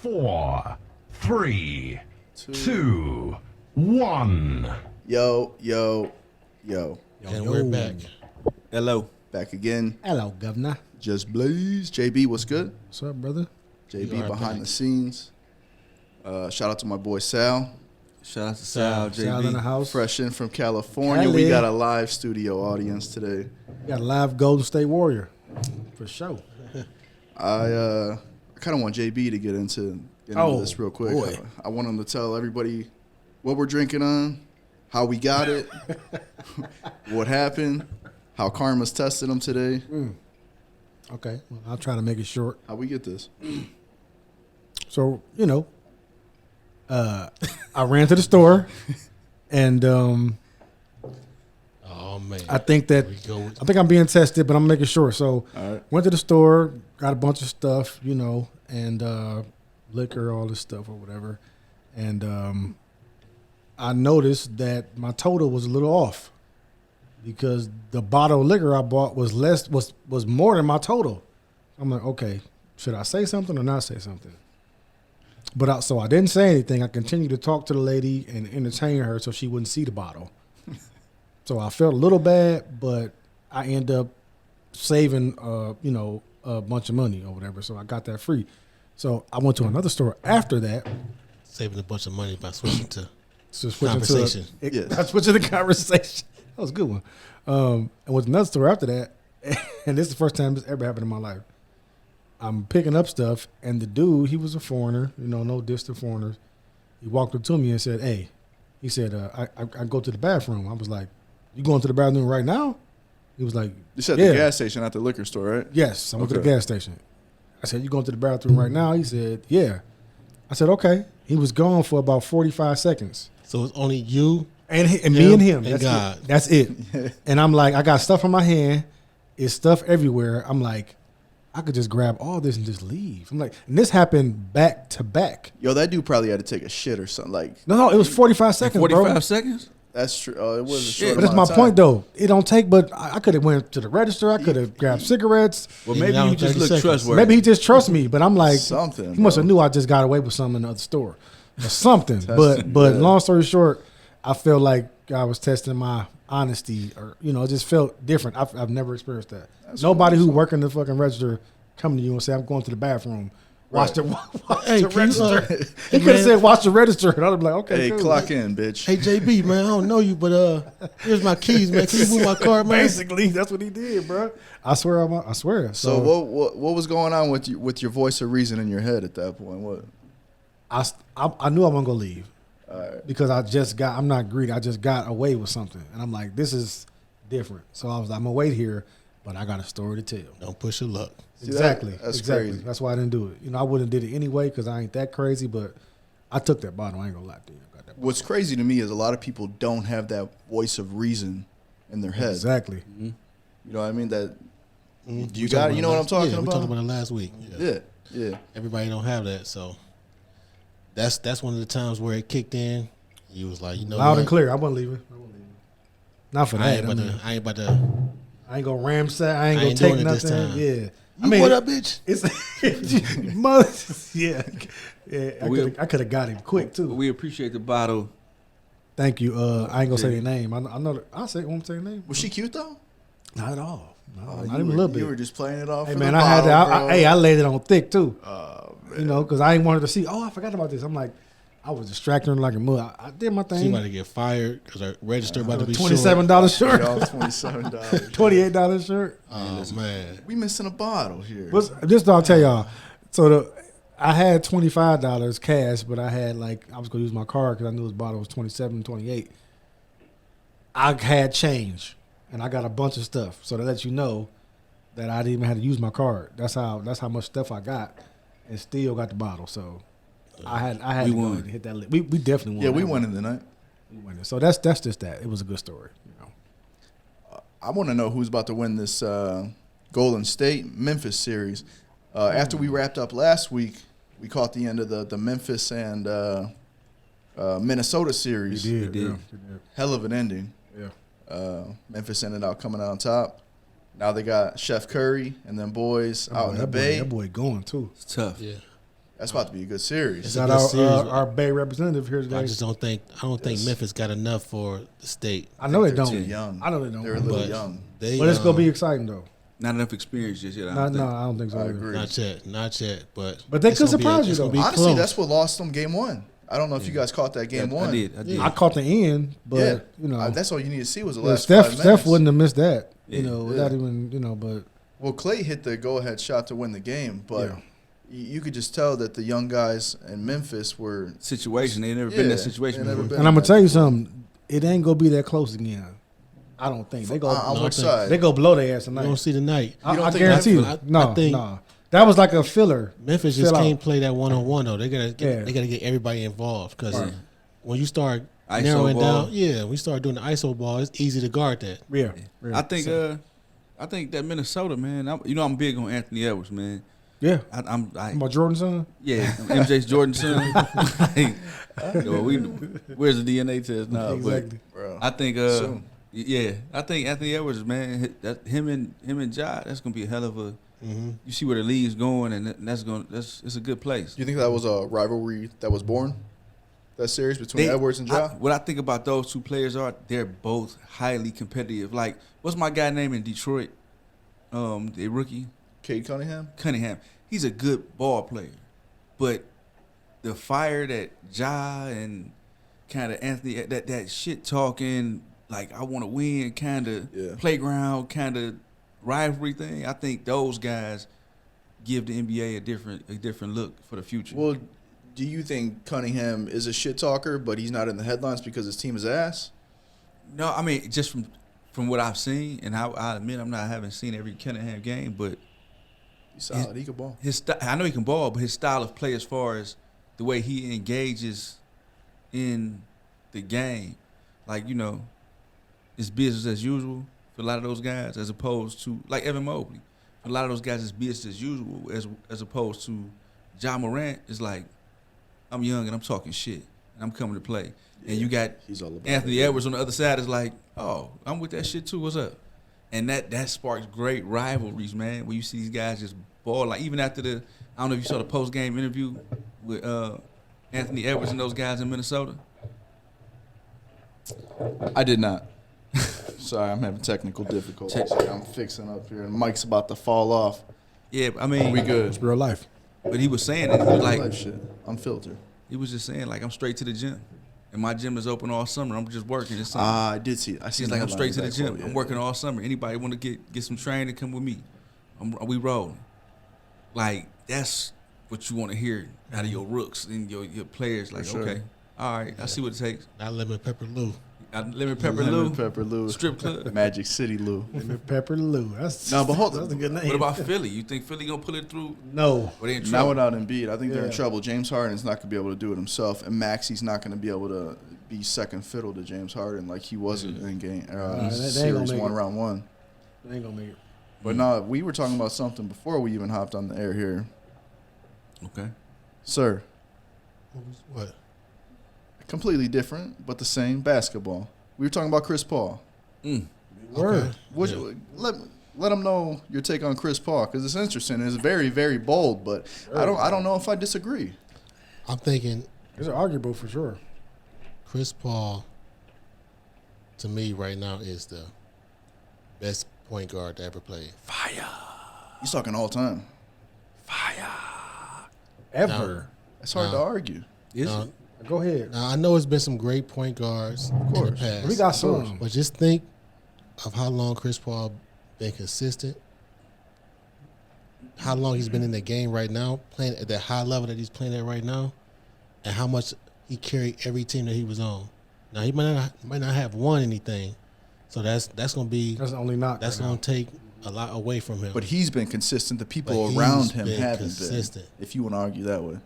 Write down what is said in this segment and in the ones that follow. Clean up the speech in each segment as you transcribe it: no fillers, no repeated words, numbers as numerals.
4, 3, 2, 1. Yo. And we're back. Hello. Back again. Hello, Governor. Just Blaze. JB, what's good? What's up, brother? JB behind the scenes. Shout out to my boy Sal. Shout out to Sal, Sal in the JB. house. Fresh in from California. Cali. We got a live studio audience today. We got a live Golden State Warrior. For sure. I kind of want JB to get into this real quick. Boy. I want him to tell everybody what we're drinking on, how we got it, what happened, how Karma's tested him today. Okay. Well, I'll try to make it short. How we get this? So, I ran to the store and Oh man. I think I'm being tested, but I'm making sure. So All right. went to the store, got a bunch of stuff, and liquor, all this stuff or whatever. And I noticed that my total was a little off because the bottle of liquor I bought was more than my total. I'm like, okay, should I say something or not say something? But so I didn't say anything. I continued to talk to the lady and entertain her so she wouldn't see the bottle. So I felt a little bad, but I end up saving, a bunch of money or whatever. So I got that free. So I went to another store after that. Saving a bunch of money by switching to Conversation. Yes. I switched to the conversation. That was a good one. And went to another store after that, and this is the first time this ever happened in my life. I'm picking up stuff, and the dude, he was a foreigner, no diss to foreigners. He walked up to me and said, "Hey," he said, I go to the bathroom. I was like, "You going to the bathroom right now?" He was like, You said "Yeah." the gas station, not the liquor store, right? Yes, I went to the Okay. gas station. I said, "You going to the bathroom right now?" He said, "Yeah." I said, "Okay." He was gone for about 45 seconds. So it's only you. And me and him. And That's God. It. That's it. And I'm like, I got stuff in my hand. It's stuff everywhere. I'm like, I could just grab all this and just leave. I'm like, and this happened back to back. Yo, that dude probably had to take a shit or something. Like, No, it was 45 seconds, 45 bro. seconds? that's true. Oh, it was a Shit. short But that's amount my of point, time. though. It don't take, but I could have went to the register. I could have grabbed cigarettes. Well, Even maybe down you just 30 look seconds. trustworthy. Maybe he just trusts me, but I'm like, Something, he must have bro. knew I just got away with something in the other store or something. but yeah. long story short, I felt like I was testing my honesty, or it just felt different. I've never experienced that. Nobody who work in the fucking register come to you and say, "I'm going to the bathroom." Watch Right. watch Hey, the can you, register. He could have said, "Watch the register," and I'd be like, "Okay, Hey, cool. clock in, bitch. Hey JB, man, I don't know you, but here's my keys, man. Can you move my car, man? Basically, that's what he did, bro. I swear. I swear. So what was going on with your voice of reason in your head at that point? What? I knew I wasn't gonna leave because I'm not greedy. I just got away with something, and I'm like, this is different. So I was like, I'm gonna wait here, but I got a story to tell. Don't push your luck. See, Exactly. that's exactly. crazy. That's why I didn't do it. I wouldn't have did it anyway because I ain't that crazy. But I took that bottle. I ain't gonna lie to you. I got that bottle. What's crazy to me is a lot of people don't have that voice of reason in their head. Exactly. You know what I mean? That You you got. You know what I'm talking We about? talked about it last week. Yeah. Everybody don't have that, so that's one of the times where it kicked in. You was like, Loud what? and clear. I wasn't leaving. Not for I that. ain't about to. I ain't about to. I ain't gonna ramsack. I ain't I gonna ain't take doing it this nothing. time. Yeah. What up, bitch? It's mother. Yeah. I could have got him quick too. We appreciate the bottle. Thank you. I ain't gonna say their name. I know. I'll say. Won't say their name. Was she cute though? Not at all. No, Oh, not you even were- a little bit. You were just playing it off. Hey for man, the I had bottle, to. bro. I laid it on thick too. Oh, man. Because I ain't wanted to see. Oh, I forgot about this. I'm like, I was distracting her like a mud. I did my She thing. about to get fired because her register about to be $27 shirt, Y'all $27. $28 shirt. Oh man, We missing a bottle here. This I'll tell y'all. So I had $25 cash, but I had I was gonna use my card because I knew his bottle was $27, $28. I had change, and I got a bunch of stuff. So to let you know that I didn't even have to use my card. That's how much stuff I got, and still got the bottle. So I had We to go won. ahead and hit that. We definitely won. Yeah, we that won one. in the night. We won it. So that's just that. It was a good story. I want to know who's about to win this Golden State Memphis series. After we wrapped up last week, we caught the end of the Memphis and Minnesota series. We did. did. Yeah, we did. Hell of an ending. Yeah. Memphis ended up coming out on top. Now they got Chef Curry and then boys out in the Bay. That boy going too. It's tough. yeah. That's about to be a good series. It's Got a good series. our Bay representative here today. I don't think Yes. Memphis got enough for the state. I know they They're don't. too young. I know they don't. They're a little But young. They, But it's gonna be exciting though. Not enough experience just yet. I No, don't think. I don't think so. I either. agree. not yet. But But they it's could gonna be surprise you, it's gonna though. be Honestly, close. that's what lost them game one. I don't know if you guys caught that game Yeah, one. I did. I caught the end, but Yeah, you know, that's all you need to see was the yeah, last 5 minutes. Steph wouldn't have missed that. You Yeah. know, without even But Well, Clay hit the go-ahead shot to win the game, but Yeah. you could just tell that the young guys in Memphis were. Situation. They never been in that Yeah, situation they never before. been. and I'm gonna tell you something. It ain't gonna be that close again. I don't think they go. On No, I which think- side? They go blow their ass You tonight. don't see tonight. You don't I think guarantee you. Memphis- No, I think- no. That was like a filler. Memphis just Fill out. can't play that 1-on-1 though. They gotta Yeah. get everybody involved because Right. when you start ISO narrowing ball. down, we start doing the ISO ball. It's easy to guard that. Yeah. I think that Minnesota, man. I'm big on Anthony Edwards, man. Yeah. I'm My Jordan son. yeah, MJ's Jordan son. Where's the DNA test now? Exactly. Bro. But I think Soon. I think Anthony Edwards, man, that him and Ja, that's gonna be a hell of a. Mm-hmm. You see where the league's going, and it's a good place. Do you think that was a rivalry that was born? That series between Edwards and Ja? What I think about those two players they're both highly competitive. Like, what's my guy name in Detroit? The rookie Cade Cunningham? Cunningham. He's a good ball player, but the fire that Ja and kind of Anthony that shit talking, like I want to win, kind of Yeah. playground, kind of rivalry thing. I think those guys give the NBA a different look for the future. Well, do you think Cunningham is a shit talker, but he's not in the headlines because his team is ass? No, I mean just from what I've seen, and I admit I haven't seen every Cunningham game, but He's solid. He can ball. I know he can ball, but his style of play, as far as the way he engages in the game, like it's business as usual for a lot of those guys, as opposed to like Evan Mobley. For a lot of those guys, it's business as usual, as opposed to Ja Morant is like, I'm young and I'm talking shit and I'm coming to play. And you got He's all about Anthony it. Edwards on the other side is like, oh, I'm with that shit too. What's up? And that sparks great rivalries, man. Where you see these guys just ball. Like even after I don't know if you saw the post game interview with Anthony Edwards and those guys in Minnesota. I did not. Sorry, I'm having technical difficulties. I'm fixing up here, and Mike's about to fall off. Yeah, I mean, We good. Real life. but he was saying that he was Life like, shit. Unfiltered. he was just saying like, I'm straight to the gym, and my gym is open all summer. I'm just working this summer. I did see. I see. He's like, I'm straight to the gym. I'm working all summer. Anybody want to get some training? Come with me. We rolling. Like that's what you want to hear out of your rooks and your players. Like, sure. okay, all right, I see what it takes. Not lemon pepper Lou. Lemon Pepper Lou, Pepper Lou. strip club. Magic City Lou. Pepper Lou. That's No, but hold that's a on. good name. What about Philly? You think Philly gonna pull it through? No. Or they in Not trouble? without Embiid. I think they're in Yeah. trouble. James Harden's not going to be able to do it himself, and Maxi's not going to be able to be second fiddle to James Harden like he wasn't in game they ain't gonna series make one, it. round one. They ain't gonna make it. But no, we were talking about something before we even hopped on the air here, Okay. sir. What? Completely different, but the same basketball. We were talking about Chris Paul. Word. Okay. Which, Yeah. let them know your take on Chris Paul because it's interesting. It's very, very bold, but I don't know if I disagree. I'm thinking It's arguable for sure. Chris Paul, to me right now, is the best point guard to ever play. He's talking all time. Ever. It's hard to argue. Is Now, it? Go ahead. now, I know it's been some great point guards in the past. We got some. But just think of how long Chris Paul been consistent, how long he's been in the game right now, playing at that high level that he's playing at right now, and how much he carried every team that he was on. Now he might not have won anything, so that's gonna be That's the only knock. that's right gonna now. take a lot away from him. But he's been consistent. The people But around he's him been haven't consistent. been. If you want to argue that way.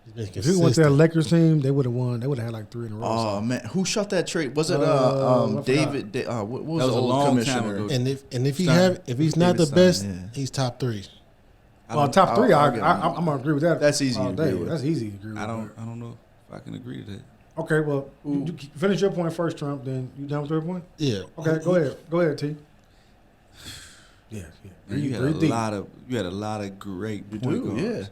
He's been If he went to that consistent. Lakers team, they would have won. They would have had like 3 in a row. or Oh something. man, who shot that trade? Was it I forgot. David? What was That was the a old long time commissioner? ago. And if he Stein. if he's not the David best, Stein, yeah. he's top 3. Well, top 3, I'll get on I'm gonna agree with that. That's easy all to day. agree with. That's easy to agree with. I don't know if I can agree to that. Okay, well, you finish your point first, Trump. Then you done with your point? Yeah. Okay, go ahead. Go ahead, T. Yeah. Man, you had a lot of great You point do, guards. yeah.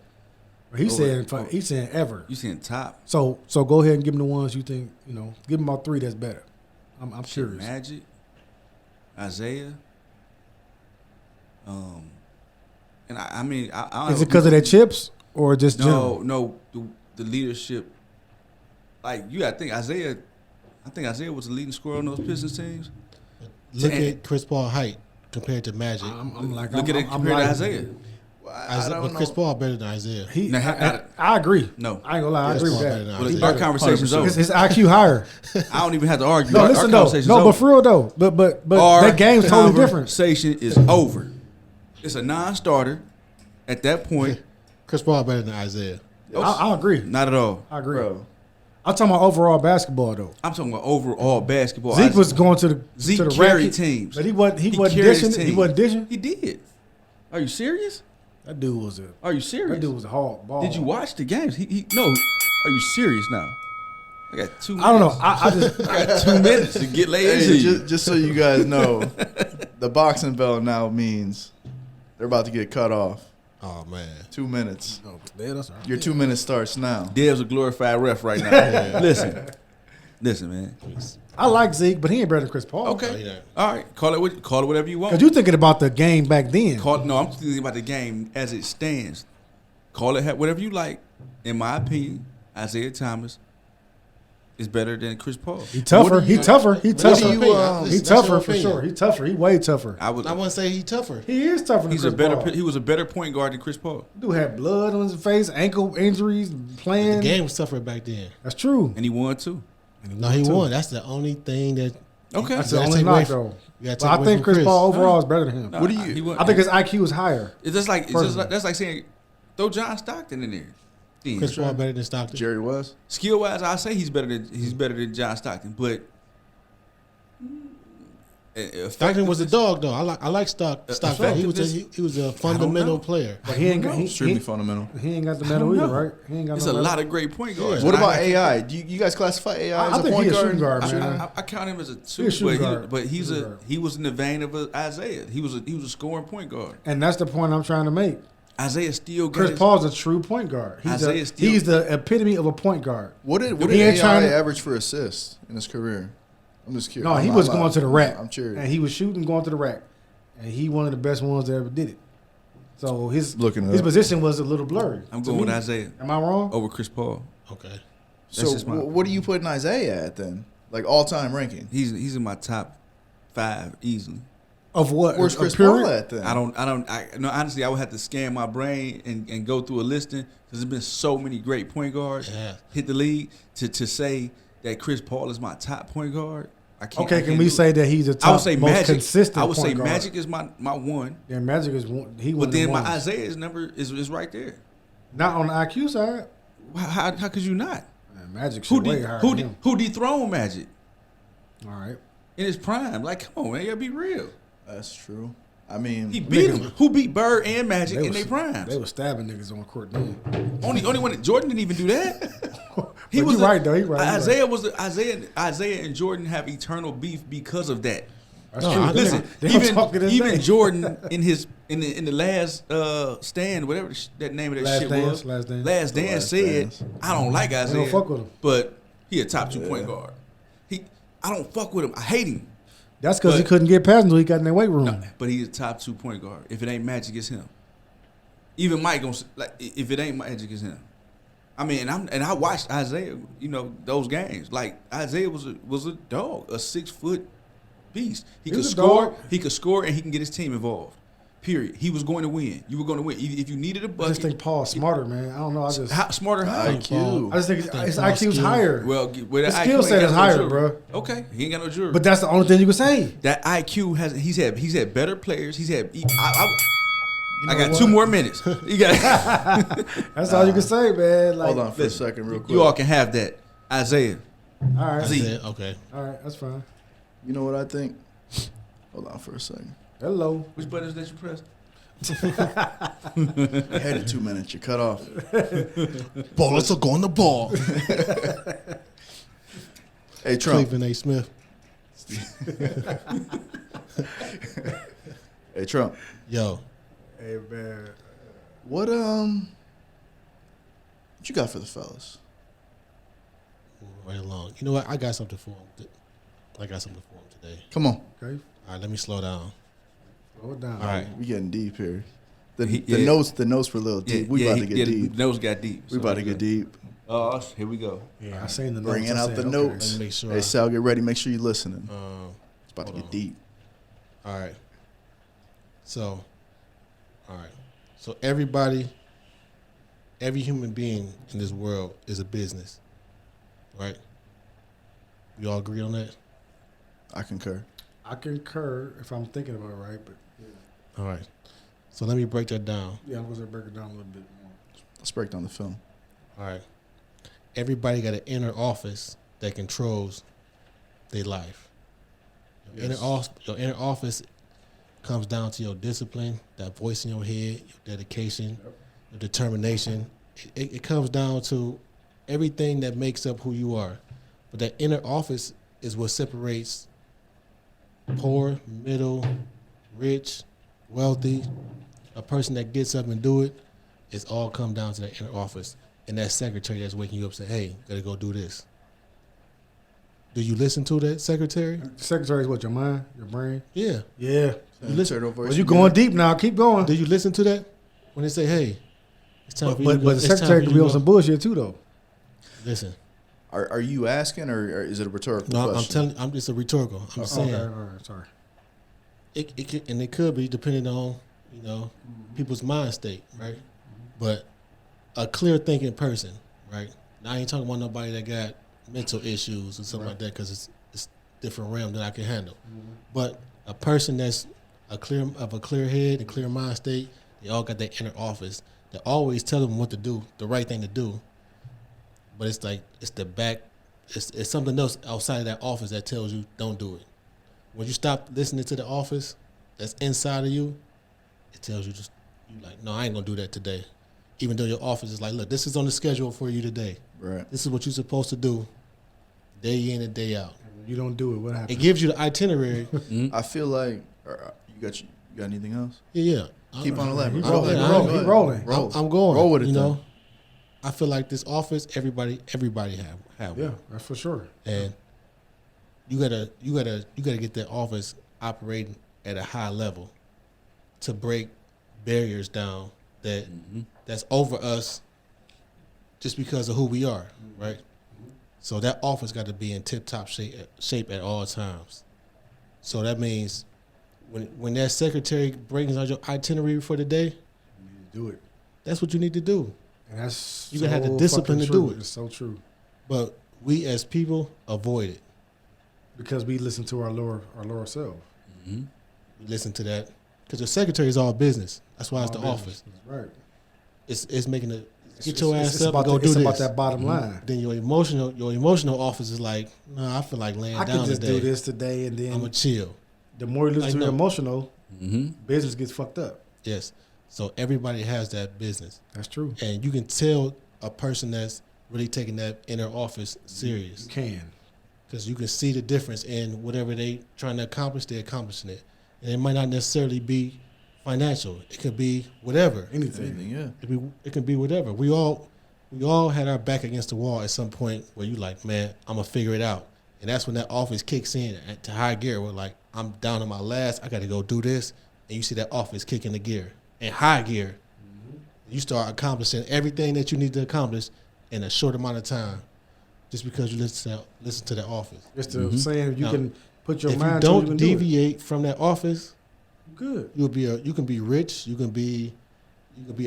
He's saying ever. You saying top? So go ahead and give him the ones you think, give him about 3 that's better. I'm curious. Magic, Isaiah. And I mean, I Is it because of their chips or just general? no, the leadership. Like you got to think Isaiah. I think Isaiah was the leading scorer on those Pistons teams. Look at Chris Paul height compared to Magic. Look at it compared to Isaiah. But Chris Paul better than Isaiah. I agree. No. I ain't gonna lie. I Chris agree with Paul better that. than Well, Isaiah. our conversation's over. His IQ higher. I don't even have to argue. No, Our listen conversation's though. No, over. but for real though. But Our that game's totally different. Conversation is over. It's a non-starter at that point. Chris Paul better than Isaiah. I agree. Not at all. I agree. Bro, I'm talking about overall basketball though. I'm talking about overall basketball. Zeke was going to the Zeke to the carried rack. teams. But he wasn't carried dishing. teams. He wasn't dishing. He did. Are you serious? That dude was Are you serious? a hard ball. Did you watch the games? No. Are you serious now? I got 2 minutes. I don't know. I just I got 2 minutes to get laid into hey, you. just so you guys know, the boxing bell now means they're about to get cut off. Oh man. 2 minutes. Yeah, that's all right. Your 2 minutes starts now. Dev's a glorified ref right now. Listen, man. I like Zeke, but he ain't better than Chris Paul. Okay, yeah. all right. Call it whatever you want. Because you thinking about the game back then. No, I'm thinking about the game as it stands. Call it whatever you like. In my opinion, Isaiah Thomas is better than Chris Paul. He tougher. He tougher. He tougher. do you, He that's your tougher for opinion. sure. He tougher. He way tougher. I would. I wouldn't say he's tougher. He is tougher than He's Chris a better. Paul. He was a better point guard than Chris Paul, Dude had blood on his face, ankle injuries, playing. The game was tougher back then. That's true. and he won too. No, he won. That's the only thing that. Okay, That's You the gotta only take away knock, from- though. you gotta But take I away think from Chris Chris. Paul overall is better than him. No, What do you- he won- I think his IQ is higher. It's just like Personally. that's like saying throw John Stockton in there. Then. Chris Paul better than Stockton. Jerry West. Skill wise, I say he's better than John Stockton, but Stockton was a dog though. I like Stockton. He was a fundamental know. player. But he ain't got Extremely fundamental. he ain't got the medal know. either, right? He ain't got There's no a medal. lot of great point guards. What And about I- AI? Do you guys classify AI I as a think point he a guard? shooting guard, I, man. I count him as a He a two, shooting but, guard. Shooting guard. he was in the vein of Isaiah. He was a scoring point guard. And that's the point I'm trying to make. Isaiah still got Chris his- Paul's a true point guard. Isaiah still- He's the epitome of a point guard. What did He ain't AI trying to- average for assists in his career? I'm just curious. No, he was going to the rack. I'm curious. And he was shooting, going to the rack. And he one of the best ones that ever did it. So his Looking it his up. position was a little blurry. I'm to going with me. Isaiah Am I wrong? over Chris Paul. Okay. So That's just my- what are you putting Isaiah at then? Like all-time ranking? He's in my top 5 easily. Of what? Where's A Chris period? Paul at then? No, honestly, I would have to scan my brain and go through a listing because there's been so many great point guards Yeah. hit the league to say that Chris Paul is my top point guard. I can't. I Okay, can can't we do say it. that he's a I top, would say most Magic. consistent I would say point guard? Magic is my one, Yeah, Magic is one. He one but of the then my ones. Isaiah's number is right there. Not on the IQ side. How could you not? Man, Magic should way higher than him. Who dethroned Magic All right. in his prime? Like, come on, man, you gotta be real. That's true. I mean, He beat Niggas- him. Who beat Bird and Magic in was- their primes? They were stabbing niggas on court then. Only one. Jordan didn't even do that. But you right, though. He right. Isaiah was Isaiah and Jordan have eternal beef because of that. That's No, true. I- Listen, They don't talk to this even day. Jordan in the last stand, whatever that name of that Last shit Dance, was, Last Dance. Last Dance Last said, Dance. "I don't like Isaiah, don't fuck with him. but he a top 2 point guard. I don't fuck with him. I hate him, That's because he But- couldn't get past until he got in that weight room. but he's a top 2 point guard. If it ain't Magic, it's him. Even Mike gonna like if it ain't Magic, it's him. I mean, and I watched Isaiah, those games. Like Isaiah was a dog, a 6 foot beast. He could was a score, dog. he could score, and he can get his team involved. Period. He was going to win. You were going to win. If you needed a I bucket, just think Paul's smarter, man. I don't know. I just smarter, how? IQ. I just think his Paul IQ's skill. higher. Well, with His that skill IQ, set ain't is got no higher, jury. bro. Okay, he ain't got no jury. But that's the only thing you can say. that IQ he's had better players. He's had. I know got what? 2 more minutes. You got. That's all you can say, man. Like, Hold on for Listen, a second, real quick. You all can have that, Isaiah. All right, Z. That's it. Okay. all right, that's fine. You know what I think? Hold on for a second. Hello. Which buttons that you press? Ahead of 2 minutes, you're cut off. Ballers are going to ball. Hey, Trump. Cleveland A. Smith. Hey, Trump. Yo. Hey, man. What What you got for the fellas? Moving right along. You know what? I got something for him. I got something for him today. Come on. Okay, All right, let me slow down. slow it down. All right. We getting deep here. The Yeah. notes were a little deep. We about to get deep. The nose got deep. We about to get deep. Oh, here we go. Yeah, I seen the notes. Bringing I out said, the okay. notes. Let me make sure. Hey, Sal, get ready. Make sure you're listening. It's about to hold get on. deep. All right. So, all right. So everybody, every human being in this world is a business, right? You all agree on that? I concur. I concur if I'm thinking about it right, but yeah, All right. So let me break that down. yeah, I'm gonna break it down a little bit more. Let's break down the film. All right. Everybody got an inner office that controls their life. Your, Yes. your inner office comes down to your discipline, that voice in your head, your dedication, your determination. It comes down to everything that makes up who you are. But that inner office is what separates poor, middle, rich, wealthy. A person that gets up and do it, it's all come down to that inner office. And that secretary that's waking you up saying, hey, gotta go do this. Do you listen to that secretary? Secretary is what, your mind, your brain? Yeah. Yeah. You listen, Turtle voice Well, you again. going deep now. Keep going. do you listen to that? When they say, hey, it's time for you to But go. the it's time secretary for could you be to on go. some bullshit too, though. Listen. Are you asking or is it a rhetorical No, I'm question? telling. I'm just a rhetorical. I'm saying Okay, all right, sorry. it could be depending on people's mind state, right? But a clear thinking person, right? Now I ain't talking about nobody that got mental issues or something like that because it's different realm that I can handle. But a person that's a clear head and clear mind state, they all got that inner office that always tell them what to do, the right thing to do. But it's like it's the back. It's something else outside of that office that tells you don't do it. When you stop listening to the office that's inside of you, it tells you you like, no, I ain't gonna do that today. Even though your office is like, look, this is on the schedule for you today. Right. This is what you're supposed to do, day in and day out. You don't do it. What happens? It gives you the itinerary. I feel like you got anything else? Yeah. Keep on elaborating. He Go rolling. ahead, He go rolling. ahead. He rolling. Roll. I'm going. Roll with it. You then. know, I feel like this office, everybody have Yeah, one. that's for sure. And you gotta get that office operating at a high level to break barriers down that's over us just because of who we are, right? So that office got to be in tip top shape at all times. So that means when that secretary brings out your itinerary for the day, Do it. that's what you need to do. And that's You gotta have the so discipline fucking to do true. it. It's so true. But we as people avoid it. Because we listen to our lower self. We listen to that because the secretary is all business. That's why it's the All office. business. Right. It's making it get It's- your it's- ass it's up about and go the- do it's this. about that bottom line. Then your emotional office is like, no, I feel like laying I down can just today. do this today, and then I'm a chill. the more you listen Like, to no. your emotional, Mm-hmm. business gets fucked up. Yes. So everybody has that business, That's true. and you can tell a person that's really taking that inner office serious You can. because you can see the difference in whatever they trying to accomplish. They're accomplishing it, and it might not necessarily be financial. It could be whatever. Anything. Anything, yeah. It can be whatever. We all had our back against the wall at some point where you like, man, I'm gonna figure it out, and that's when that office kicks in to high gear. We're like, I'm down on my last. I got to go do this, and you see that office kick into gear in high gear. You start accomplishing everything that you need to accomplish in a short amount of time, just because you listen to that office. Just to saying you Now, can put your If mind you to it, don't you can do it. deviate from that office, Good. you can be rich. You can be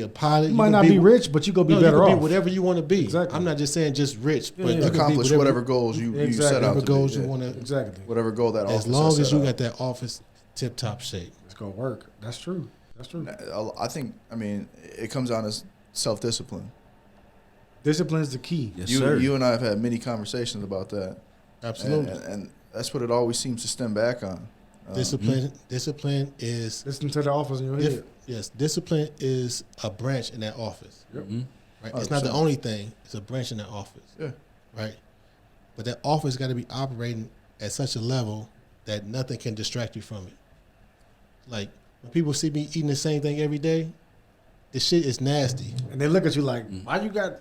a pilot. You might can not be rich, but you gonna be No, better you can off. be whatever you want to be. Exactly. I'm not just saying just rich, but Yeah, you yeah. can Accomplish be whatever goals you set Exactly. out whatever to goals do, you yeah. want to. Exactly. Whatever goal that As office long has as set you out. got that office tip top shape. It's gonna work. That's true. That's true. I think. I mean, it comes down to self-discipline. Discipline is the key. Yes, you, sir. you and I have had many conversations about that. Absolutely. And that's what it always seems to stem back on. Discipline is Listen to the office in your head. yes. Discipline is a branch in that office. Mhm. Right. It's not the 100%. only thing. It's a branch in that office. Yeah. Right. But that office got to be operating at such a level that nothing can distract you from it. Like when people see me eating the same thing every day, this shit is nasty. And they look at you like,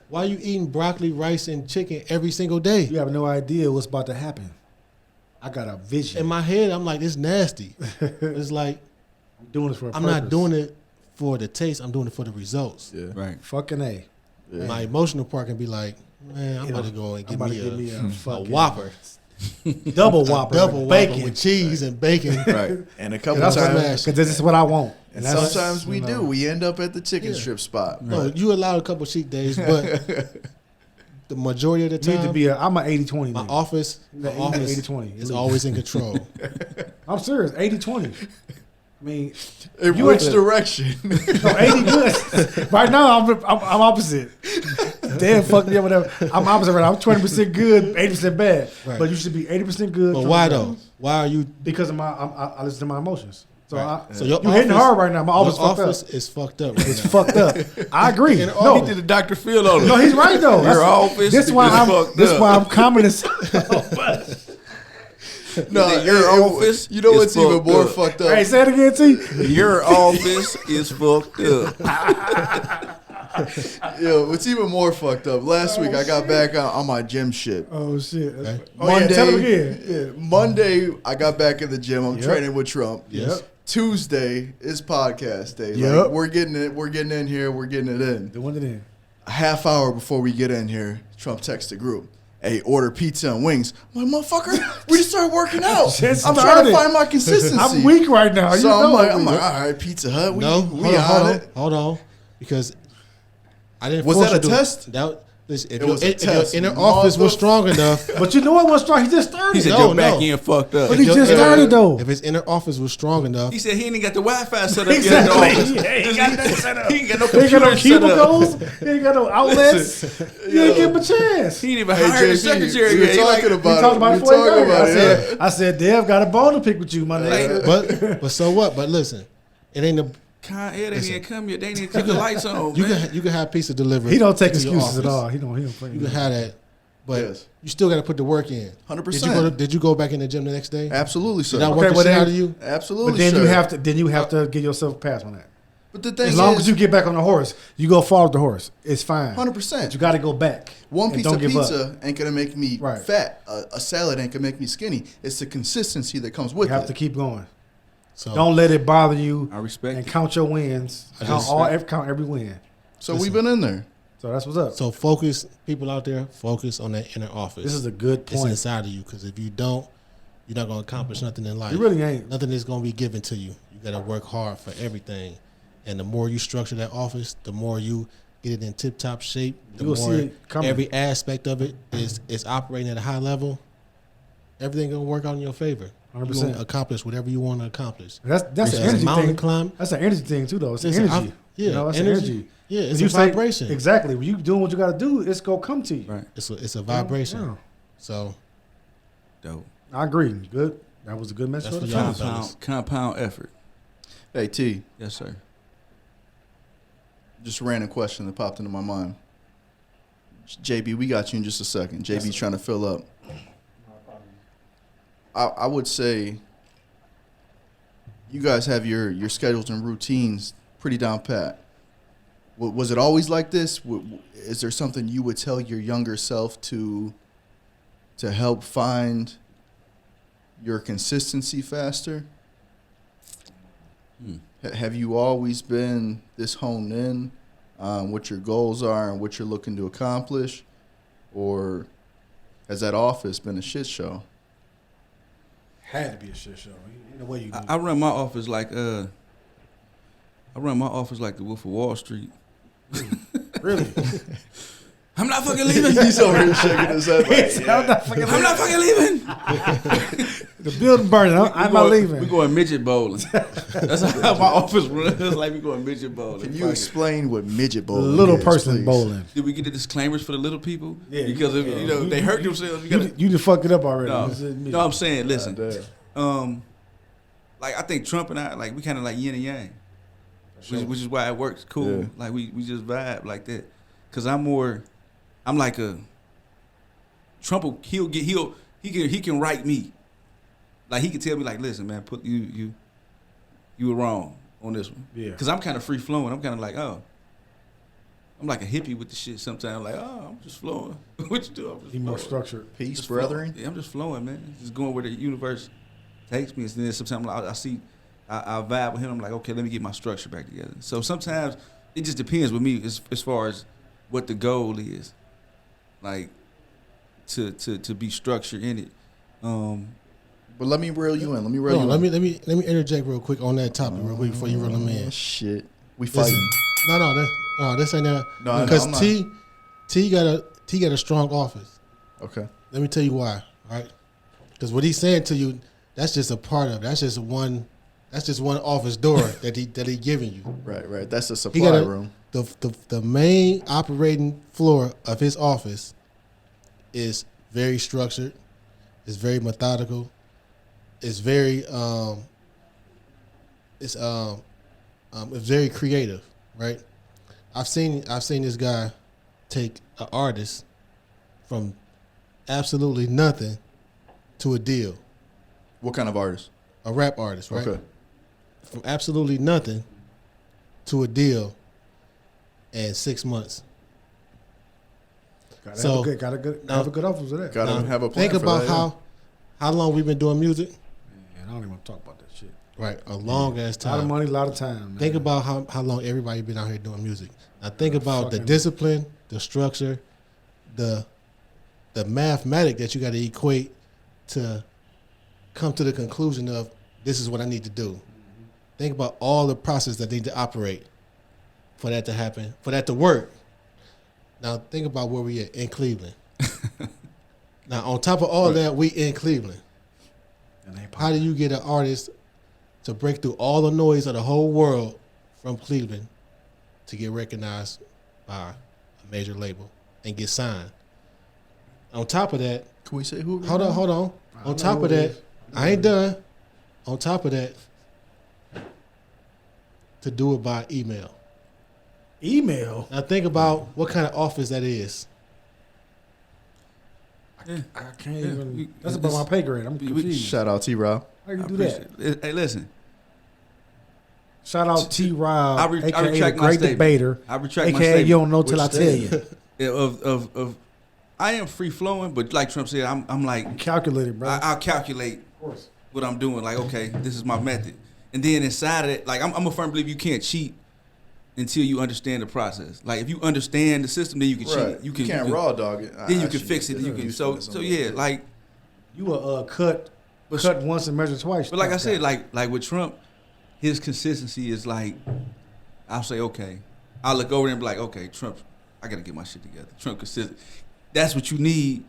why you eating broccoli, rice, and chicken every single day? you have no idea what's about to happen. I got a vision. In my head, I'm like, it's nasty. It's like, I'm doing this for a I'm purpose. not doing it for the taste. I'm doing it for the results. Yeah. Right. Fucking A. Yeah. My emotional part can be like, man, I'm about to go and I'm get about me to give me a fucking Whopper. double Whopper. Double with Whopper bacon. with cheese and bacon. Right. And a couple That's times, because this is what I want. and that's, sometimes we you know, do. We end up at the chicken strip spot. No, you allowed a couple cheat days, but the majority of the Need to time, be I'm an 80-20 my nigga. office The 80-20. is always in control. I'm serious. 80-20. I mean, In You which ain't- direction? no, 80 good. Right now, I'm opposite. Damn, fuck me up, whatever. I'm opposite right now. I'm 20% good, 80% bad. Right. But you should be 80% good. But 20% why bad. though? Why are you? Because of I listen to my emotions. So, Right. I, So your you hitting office- hard right now. My office Your fucked office up. is fucked up. Right It's now. fucked up. I agree. In the No, He did a Dr. Phil on it. no, he's right though. Your office This is why I'm. fucked This up. why I'm communist. No, Your office You know is what's even fucked more up. fucked up? Hey, say it again, T. Your office is fucked up. Yo, what's even more fucked up? Last week I got back on my gym shit. Oh shit. Okay. Oh yeah, tell him again. Yeah. Monday I got back in the gym. I'm Yep. training with Trump. Yes. Tuesday is podcast day. Yep. Like, we're getting it. We're getting in here. We're getting it in. The one that in. A half hour before we get in here, Trump texts the group. Hey, order pizza and wings. I'm like, motherfucker, we just started working out. Just I'm trying started. to find my consistency. I'm weak right now. So you I'm know like, I'm all weak. right, Pizza Hut. We No, on it. hold on, because I didn't. Was force that you a to- test? That listen, if It your, was a if your test, inner office was strong enough. But you know what was strong? He just started. He said No, your back no. end fucked up. But he Your just inner- started though. If his inner office was strong enough, He said he ain't got the Wi-Fi set up Exactly. yet in the office. He ain't got that set up. He ain't got no He ain't got no computer set up. cubicles. He ain't got no outlets. You ain't give him a chance. He ain't even Hey, hired a JC, secretary we yet. were He like, talking We about talked it. about We it before he talking got about here. it. I said, Dev got a bone to pick with you, my nigga. but so what? But listen, it ain't a. Con Ed ain't even come yet. They ain't even keep the lights on, You man. can have pizza delivered. He don't take to your excuses at office. all. He don't play. You can have that, but Yes. you still got to put the work in. 100%. Did you go back in the gym the next day? Absolutely, sir. Did I work Okay, the well shit then- out of you? Absolutely, But then sir. you have to give yourself a pass on that. But the thing As long is, as you get back on the horse, you go follow the horse. It's fine. 100%. But you got to go back. One and piece don't of give up. pizza ain't gonna make me Right. fat. A salad ain't gonna make me skinny. It's the consistency that comes You with have it. to keep going. So Don't let it bother you. I respect And it. count your wins. Count every win. So we've been in there. So that's what's up. So focus, people out there, focus on that inner office. This is a good It's point. inside of you, because if you don't, you're not gonna accomplish nothing in life. You really ain't. Nothing is gonna be given to you. You gotta work hard for everything, and the more you structure that office, the more you get it in tip top shape. The You'll more see it coming. every aspect of it is operating at a high level. Everything gonna work out in your favor. 100%. You're gonna accomplish whatever you want to accomplish. That's Which an is a energy mountain thing. climb. That's an energy thing too, though. It's an Listen, energy. yeah, You know, it's energy. an energy. Yeah, When it's you a say- vibration. Exactly. When you doing what you got to do, it's gonna come to you. Right. It's a vibration. Yeah. So Dope. I agree. Good. That was a good message. That's for the for y'all. fellas. fellas. Compound effort. Hey T, Yes, sir. just a random question that popped into my mind. JB, we got you in just a second. JB's trying to fill up. I would say you guys have your schedules and routines pretty down pat. Was it always like this? Is there something you would tell your younger self to help find your consistency faster? Have you always been this honed in on what your goals are and what you're looking to accomplish? Or has that office been a shit show? Had to be a shit show. Ain't no way you. I run my office like the Wolf of Wall Street. Really? I'm not fucking leaving. He's over here shaking his head like, I'm not fucking I'm not fucking leaving. The building burning. I'm not leaving. We going midget bowling. That's how my office runs. It's like we going midget bowling. Can you Fuck it. explain what midget bowling Little is, person please? bowling. Did we get the disclaimers for the little people? Yeah, Because if they hurt themselves, you gotta. You just fucked it up already. No, This is me. no, I'm saying, listen. Damn. Like I think Trump and I, like we kind of like yin and yang, which is why it works cool. Yeah. Like we just vibe like that. Cause I'm like a Trump. He can write me. Like he can tell me like, listen, man, you were wrong on this one. Yeah. Cause I'm kind of free flowing. I'm kind of like, oh, I'm like a hippie with the shit sometimes. I'm like, oh, I'm just flowing. What you do? I'm just Be more flowing. structured. Peace, Just brethren. Yeah, I'm just flowing, man. Just going where the universe takes me. And then sometimes I vibe with him. I'm like, okay, let me get my structure back together. So sometimes it just depends with me as far as what the goal is, like to be structured in it. But let me reel you in. Let me reel Hold you on, in. let me interject real quick on that topic real quick before you reel them in. Shit. We Listen, fighting. no, this ain't that. No, I know, Because I'm not. T got a strong office. Okay. Let me tell you why. All right, because what he's saying to you, that's just a part of it. That's just one office door that he giving you. Right. That's the He supply got room. the main operating floor of his office is very structured. It's very methodical. It's very it's very creative, right? I've seen this guy take an artist from absolutely nothing to a deal. What kind of artist? A rap artist, right? Okay. From absolutely nothing to a deal in 6 months. Gotta So, have a good office for that. Gotta Now, have a plan think for about that, how long we've been doing music, Man, I don't even want to talk about that shit. right? A long ass A lot of time. money, a lot of time. Man. Think about how long everybody been out here doing music. Now think about the fucking- discipline, the structure, the mathematic that you got to equate to come to the conclusion of this is what I need to do. Think about all the process that need to operate for that to happen, for that to work. Now think about where we at in Cleveland. Now on top of all that, we in Cleveland. And they How do you get an artist to break through all the noise of the whole world from Cleveland to get recognized by a major label and get signed? On top of that, Can we say who? hold on. I On know top who of it that, is. I ain't done. On top of that, to do it by email. Email. Now think about what kind of office that is. I can't Yeah, even. That's above my pay grade. I'm confused. Shout out T-Rob. How you I do that? appreciate it. Hey, listen. Shout out T. Rob, I aka the retract my great statement. debater, I retract my aka statement. you don't know till I Which tell you. Yeah, of I am free flowing, but like Trump said, I'm like Calculated, bro. I'll calculate of course. what I'm doing. Like, okay, this is my method, and then inside of it, like I'm a firm believer you can't cheat until you understand the process. Like if you understand the system, then you can Right. cheat. You can't can raw dog it. then you can fix it. You can so yeah, like You a cut But- cut once and measure twice. but like I type said, guy. like with Trump, his consistency is like I'll say okay, I'll look over there and be like okay, Trump, I gotta get my shit together. Trump consistent. That's what you need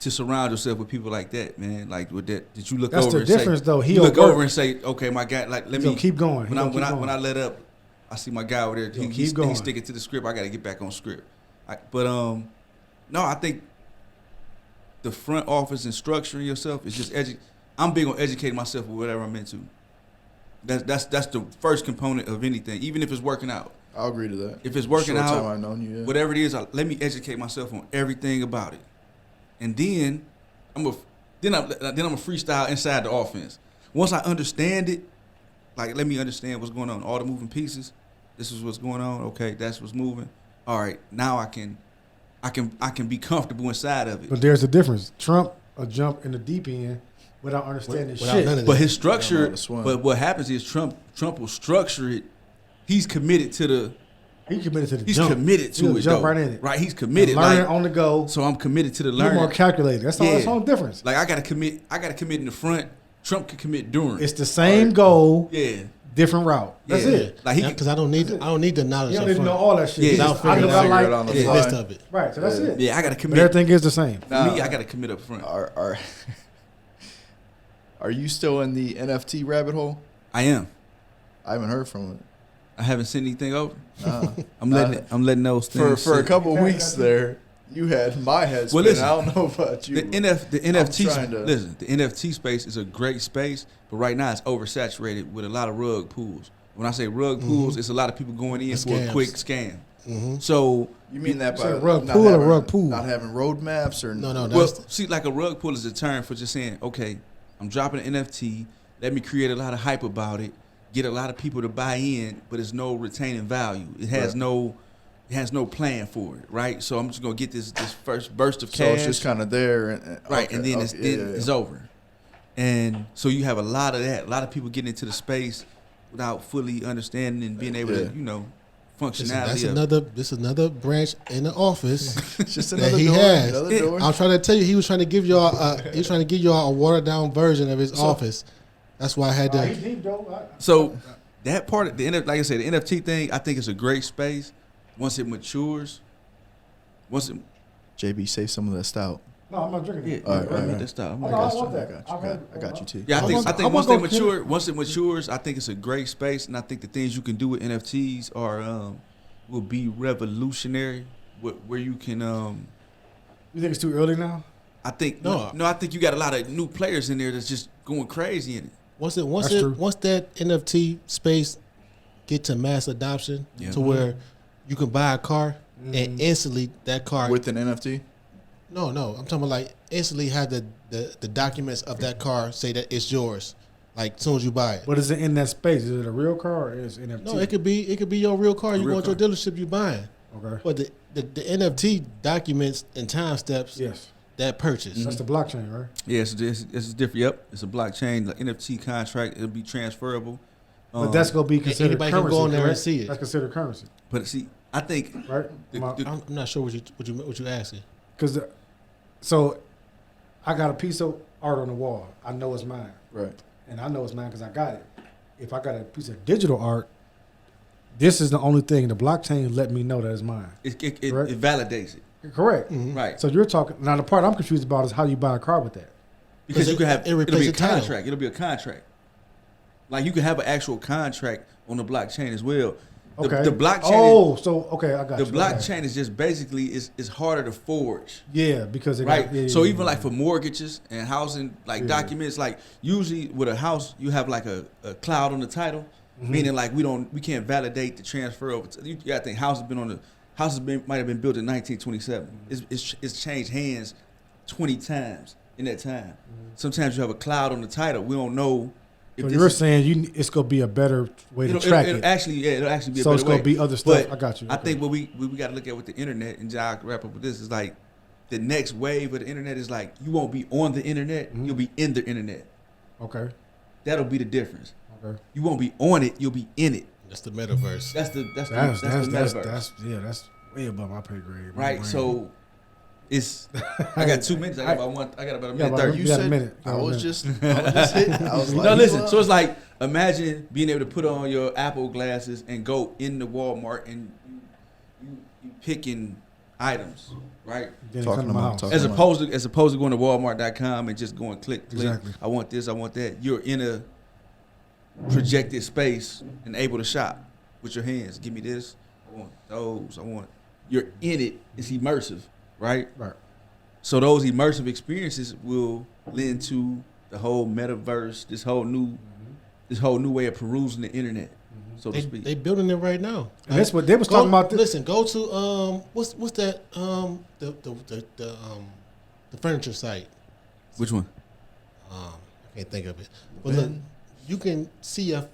to surround yourself with people like that, man. Like with that you look That's over the and difference, say, though. you He'll look work. over and say, okay, my guy, like let He'll me keep going. When He'll I keep going. when I let up, I see my guy over there. He'll He's keep going. sticking to the script. I got to get back on script. But no, I think the front office and structuring yourself is just I'm big on educating myself with whatever I'm into. That's the first component of anything, even if it's working out. I'll agree to that. If it's working Short out, time I've known you, yeah. whatever it is, let me educate myself on everything about it, and then I'm a freestyle inside the offense. Once I understand it, like let me understand what's going on, all the moving pieces. This is what's going on. Okay, that's what's moving. All right, now I can be comfortable inside of it. But there's a difference. Trump a jump in the deep end without understanding Without shit. none of But that. his I don't know structure, how to swim. but what happens is Trump will structure it. He's committed to the. He committed to the He's jump. committed to He'll it. jump though. right in it. Right, he's committed. And learn Like, it on the go. so I'm committed to the You're learning. more calculated. That's all. That's Yeah. all the difference. Like I gotta commit in the front. Trump can commit during. It's the same goal, Yeah. different route. That's Yeah. it. Like he Because I don't need the knowledge You up don't need to front. know all that shit. Yeah. It's Without just, I know figuring I it like out on the the fly. list of it. Right, so that's it. Yeah, I gotta But commit. everything is the same. For Nah. me, I gotta commit up front. Are you still in the NFT rabbit hole? I am. I haven't heard from it. I haven't sent anything over. Nah. I'm letting those things for a sit. couple weeks there, you had my head Well, spinning. listen, I don't know about you. The NFT trying to- listen, the NFT space is a great space, but right now it's oversaturated with a lot of rug pools. When I say rug pools, it's a lot of people going in for a Scams. quick scam. Mm-hmm. So You mean that You by said rug not pool or having- rug pool? Not having roadmaps or No, no, well, that's see, like a rug pull is a term for just saying, okay, I'm dropping an NFT. Let me create a lot of hype about it, get a lot of people to buy in, but it's no retaining value. It has Right. no it has no plan for it, right? So I'm just gonna get this first burst of So cash, it's just kind of there, right, okay, and then okay, yeah. it's over. And so you have a lot of that, a lot of people getting into the space without fully understanding and being able Yeah. to, you know, Listen, functionality. that's another branch in the office It's just that another he door. has. Another door. I'm trying to tell you, he was trying to give y'all a watered down version of his office. That's why I had He's to. deep though. So that part of like I said, the NFT thing, I think it's a great space. Once it matures, JB, save some of that stout. No, I'm not drinking yeah, it. All right, all right. that stuff. Oh, I no, got I you. want I that. got you. I got you, T. Yeah, I think I'm once gonna it matures, I think it's a great space, and I think the things you can do with NFTs will be revolutionary. Where you can, You think it's too early now? I think No. I think you got a lot of new players in there that's just going crazy in it. Once That's true. that NFT space get to mass adoption Yeah. to where you can buy a car and instantly that car With an NFT? no I'm talking about like instantly have the documents of that car say that it's yours like as soon as you buy it. But is it in that space? Is it a real car or is it NFT? No, it could be your real car. You real go to a car. dealership, you buying. Okay. But the NFT documents and time steps Yes. that purchase. That's the blockchain, right? Yeah, it's different. Yep, it's a blockchain, the NFT contract. It'll be transferable. But that's gonna be considered anybody can currency. go in there and correct? see it. That's considered currency, But see, I think right? I'm not sure what you asking. Because so I got a piece of art on the wall. I know it's mine, Right. and I know it's mine because I got it. If I got a piece of digital art, this is the only thing the blockchain let me know that it's mine. it Correct. validates it, Correct. right? So you're talking now. The part I'm confused about is how you buy a car with that. Because Because you can have it it'll be a replaces the title. contract. It'll be a contract. Like you can have an actual contract on the blockchain as well. Okay. The blockchain. Oh, so okay, I got The you. blockchain Okay. is just basically is harder to forge, Yeah, because it right? got, yeah, So yeah, even yeah. like for mortgages and housing, like Yeah. documents, like usually with a house you have like a cloud on the title, Mm-hmm. meaning like we can't validate the transfer over. You got to think might have been built in 1927. It's changed hands 20 times in that time. Sometimes you have a cloud on the title. We don't know if So this you're is- saying it's gonna be a better way to track it'll it. actually be So a it's better gonna way. be other stuff. But I got you. I Okay. think what we got to look at with the internet, and I'll wrap up with this, is like the next wave of the internet is like you won't be on the internet, Mm-hmm. you'll be in the internet. Okay. That'll be the difference. Okay. You won't be on it, you'll be in it. That's the metaverse. That's the That's the metaverse. that's way above my pay grade. My Right. brain. So it's I got 2 minutes. I got about a Yeah, minute but 30. You You got a said minute. I Got a was minute. just hitting. I was like, No, listen. So it's like imagine being able to put on your Apple glasses and go in the Walmart and you picking items, right? Then it Talking come to to my my house. talk. As opposed to going to Walmart.com and just going click. Exactly. I want this. I want that. You're in a projected space and able to shop with your hands. Give me this. I want those. I want. You're in it. It's immersive, right? Right. So those immersive experiences will lend to the whole metaverse. This whole new way of perusing the internet, so to speak. They building it right now. And that's what they was talking about. Listen, go to what's that the furniture site. Which one? I can't think of it. But look, you can see a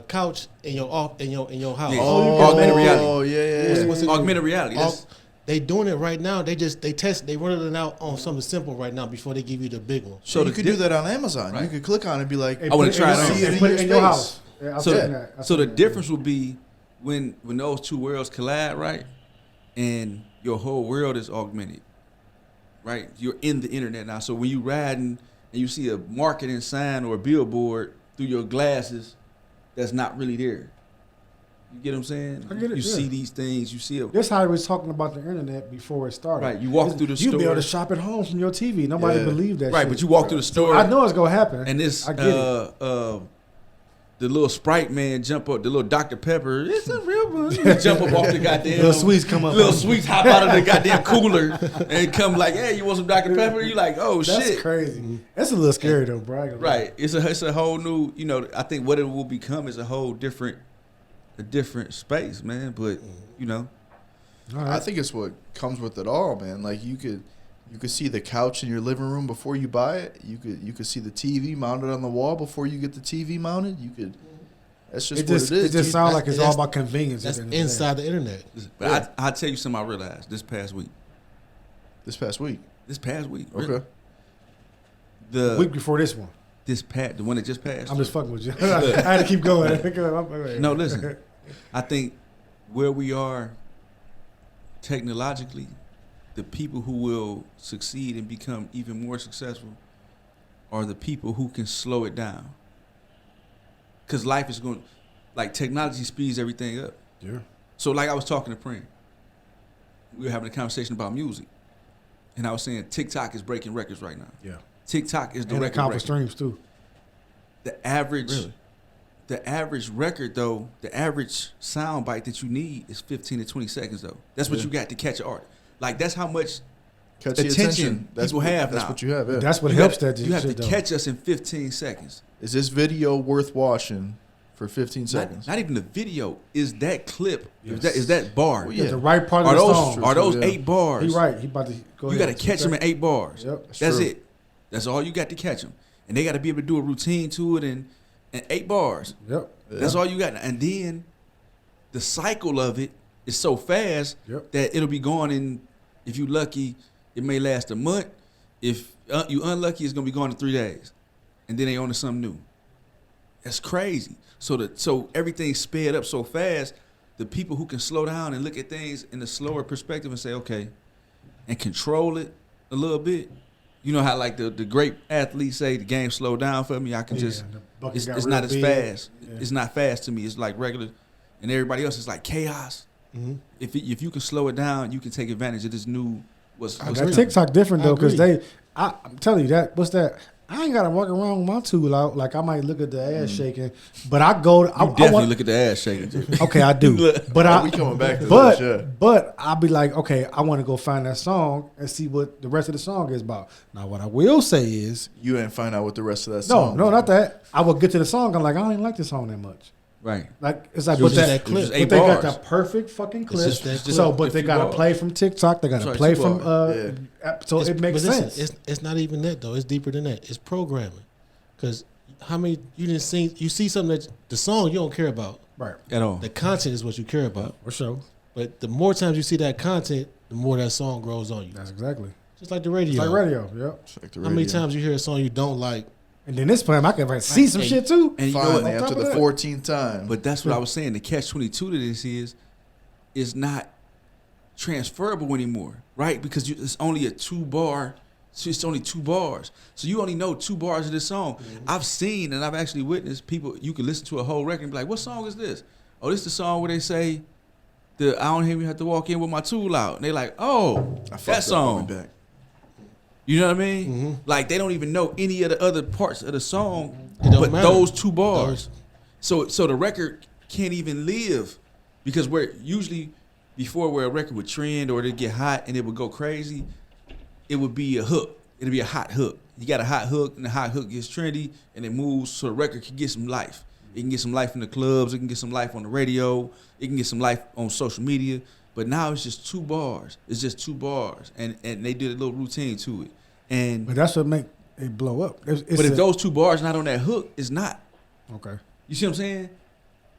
couch in your house. Yeah. Oh, Augmented reality. Oh, yeah, yeah. What's it- Augmented reality. That's, They doing it right now. They running it out on something simple right now before they give you the big one. So you could do that on Amazon. You Right. could click on it and be like, Hey, I wanna put it try in it your- on. See it and in put your it in your space. house. Yeah, I've So, seen that. I've so the seen that. difference will be when those two worlds collide, right? And your whole world is augmented, right? You're in the internet now. So when you riding and you see a marketing sign or a billboard through your glasses, that's not really there. You get what I'm saying? I get it, You yeah. see these things. You see it. This how I was talking about the internet before it started. Right, you walk through the You'll be able to store. shop at home from your TV. Nobody Yeah. believed that. Right, shit. but you walk through the store. I know it's gonna happen. And this I get it. the little Sprite man jump up, the little Dr. Pepper, it's a real one. You jump up off the goddamn Little sweets come up. Little sweets hop out of the goddamn cooler and come like, hey, you want some Dr. Pepper? You like, oh That's shit. crazy. That's a little scary though, bro. I ain't gonna lie. Right. It's a whole new, I think what it will become is a whole different space, man. But All I right. think it's what comes with it all, man. Like you could see the couch in your living room before you buy it. You could see the TV mounted on the wall before you get the TV mounted. You could. That's just It just what it is. it just dude. sounds like it's all that's- about convenience. That's at the end of the day. inside the internet. But I'll tell you something I realized this past week. This past week. Really. Okay. The Week before this one. the one that just passed. I'm just fucking with you. I had to keep going. No, listen. I think where we are technologically, the people who will succeed and become even more successful are the people who can slow it down. Because life is going, like technology speeds everything up. Yeah. So like I was talking to Prim. We were having a conversation about music. And I was saying TikTok is breaking records right now. Yeah. TikTok is the And a record couple breaker. streams too. The average record though, the average sound bite that you need is 15 to 20 seconds though. That's what you got to catch an art. Like that's how much Catch the attention That's people what, have That's now. what you have. Yeah. That's what you helps gotta- that you have to shit, though. catch us in 15 seconds. Is this video worth watching for 15 seconds? Not even the video. Is that clip? Yes. Is that bar? Well, Yeah, yeah. the right part of Are the those song. are those Yeah. 8 bars? He right. He about to go You ahead. got to catch them in 8 bars. Yep. That's true. it. That's all you got to catch them, and they got to be able to do a routine to it and 8 bars. Yep. That's all you got. And then the cycle of it is so fast Yep. that it'll be gone in, if you lucky, it may last a month. If you unlucky, it's gonna be gone in 3 days, and then they on to something new. That's crazy. So everything's sped up so fast. The people who can slow down and look at things in a slower perspective and say, okay, and control it a little bit. You know how like the great athletes say the game slowed down for me. I can just the bucket it's got not real as big. fast. Yeah. It's not fast to me. It's like regular, and everybody else is like chaos. Mm-hmm. If you can slow it down, you can take advantage of this new what's I coming. agree. That TikTok different I though, because agree. I'm telling you that. What's that? I ain't gotta walk around with my tool out. Like I might look at the ass shaking, but I go. You definitely look at the ass shaking. Too. Okay, I do. But Oh, we coming back to but this, yeah. but I'll be like, okay, I want to go find that song and see what the rest of the song is about. Now, what I will say is, You didn't find out what the rest of that no, song no, was. not that. I will get to the song. I'm like, I don't even like this song that much. Right. Like it's like, It but was just that that clip. It was but 8 they got bars. the perfect fucking clip. just that clip. So, but If they you got to bars. play from TikTok. They got to Sorry, play 2 from. bars. So it makes but listen, sense. it's not even that though. It's deeper than that. It's programming. Because how many you see something that the song you don't care about. Right. At all. The content is what you care about. For sure. But the more times you see that content, the more that song grows on you. That's exactly. Just like the radio. It's like radio. Yep. It's like the How many radio. times you hear a song you don't like? And then this time I can see some Hey, shit too. And you know what? Finally, On top after of the that. 14th time. But that's what I was saying. The catch-22 to this is not transferable anymore, right? Because it's only a 2-bar. So it's only 2 bars. So you only know 2 bars of this song. I've seen and I've actually witnessed people. You can listen to a whole record and be like, "What song is this?" Oh, this is the song where they say, "I don't even have to walk in with my tool out." And they're like, "Oh, I fucked that up song." going back. You know what I mean? Like they don't even know any of the other parts of the song, It don't but matter. those 2 bars. So the record can't even live because where usually before where a record would trend or it'd get hot and it would go crazy, it would be a hook. It'd be a hot hook. You got a hot hook and the hot hook gets trendy and it moves so the record can get some life. It can get some life in the clubs. It can get some life on the radio. It can get some life on social media. But now it's just 2 bars. It's just 2 bars, and they did a little routine to it. And But that's what make it blow up. It's but if those 2 bars not on that hook, it's not. okay. You see what I'm saying?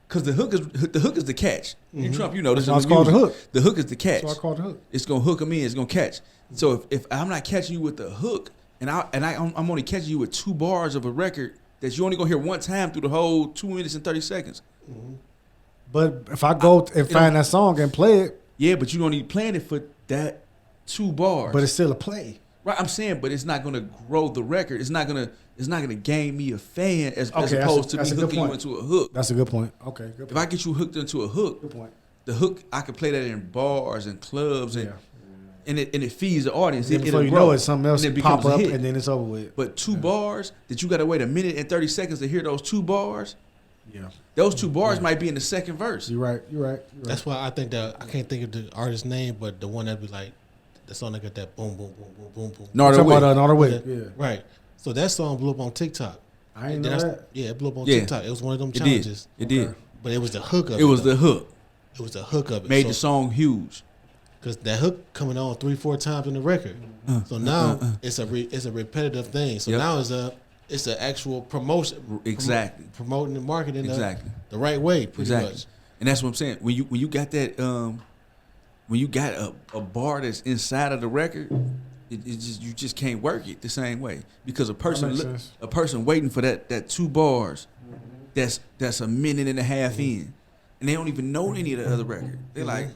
Because the hook is the catch. You Trump, you know this. That's is why it's called the music. hook. The hook is the catch. So I called it hook. It's gonna hook them in. It's gonna catch. So if I'm not catching you with the hook, and I'm only catching you with 2 bars of a record that you only gonna hear one time through the whole 2 minutes and 30 seconds. But if I go and find that song and play it, Yeah, but you don't need playing it for that 2 bars. but it's still a play. right. I'm saying, but it's not gonna grow the record. It's not gonna gain me a fan as Okay, opposed to that's me a good hooking you point. into a hook. That's a good point. Okay, good If point. I get you hooked into a hook, Good point. the hook I could play that in bars and clubs and Yeah. and it feeds the audience. Then It, before it'll you grow. know it, something else And it pop becomes a up, hit. and then it's over with. But 2 bars that you got to wait a minute and 30 seconds to hear those 2 bars. Yeah, Those 2 bars might be in the second verse. you're right. You're right. You're right. That's why I think that I can't think of the artist's name, but the one that be like the song that got that boom boom boom boom boom boom. Nardo Talking Wick. about another way. Yeah. Yeah, Right. So that song blew up on TikTok. I ain't Then know I- that. Yeah, it blew up on Yeah. TikTok. It was one of them It did. challenges. It did. But it was the hook of it. It was though. the hook. It was the hook of it. Made the song huge. Because that hook coming on 3-4 times in the record. So now it's a repetitive thing. So Yep. now it's a It's an actual promotion. Exactly. Promoting and marketing Exactly. the right way, pretty Exactly. much. And that's what I'm saying. When you got that when you got a bar that's inside of the record, it just you just can't work it the same way because makes sense. a person waiting for that 2 bars that's a minute and a half in, and they don't even know any of the other record. They're like,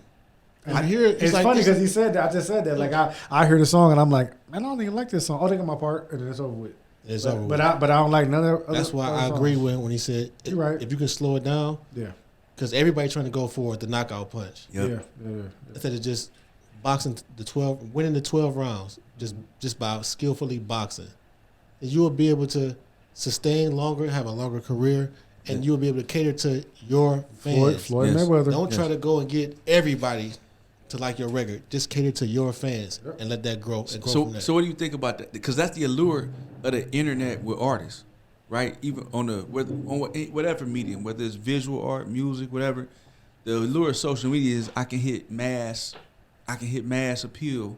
And I hear It's like funny this- because he said that. I just said that. Like I hear the song and I'm like, man, I don't even like this song. Oh, they got my part, and then it's over with. It's but, over but with. I don't like none of. That's why I agree with when he said, You're right. if you can slow it down, Yeah. because everybody trying to go for the knockout punch yep. Yeah. instead of just boxing winning the 12 rounds just by skillfully boxing, and you will be able to sustain longer, have a longer career, and you will be able to cater to your fans. Floyd Yes. Mayweather. Don't try to go and get everybody to like your record. Just cater to your fans and let that grow and grow from there. So what do you think about that? Because that's the allure of the internet with artists, right? Even on whatever medium, whether it's visual art, music, whatever. The allure of social media is I can hit mass appeal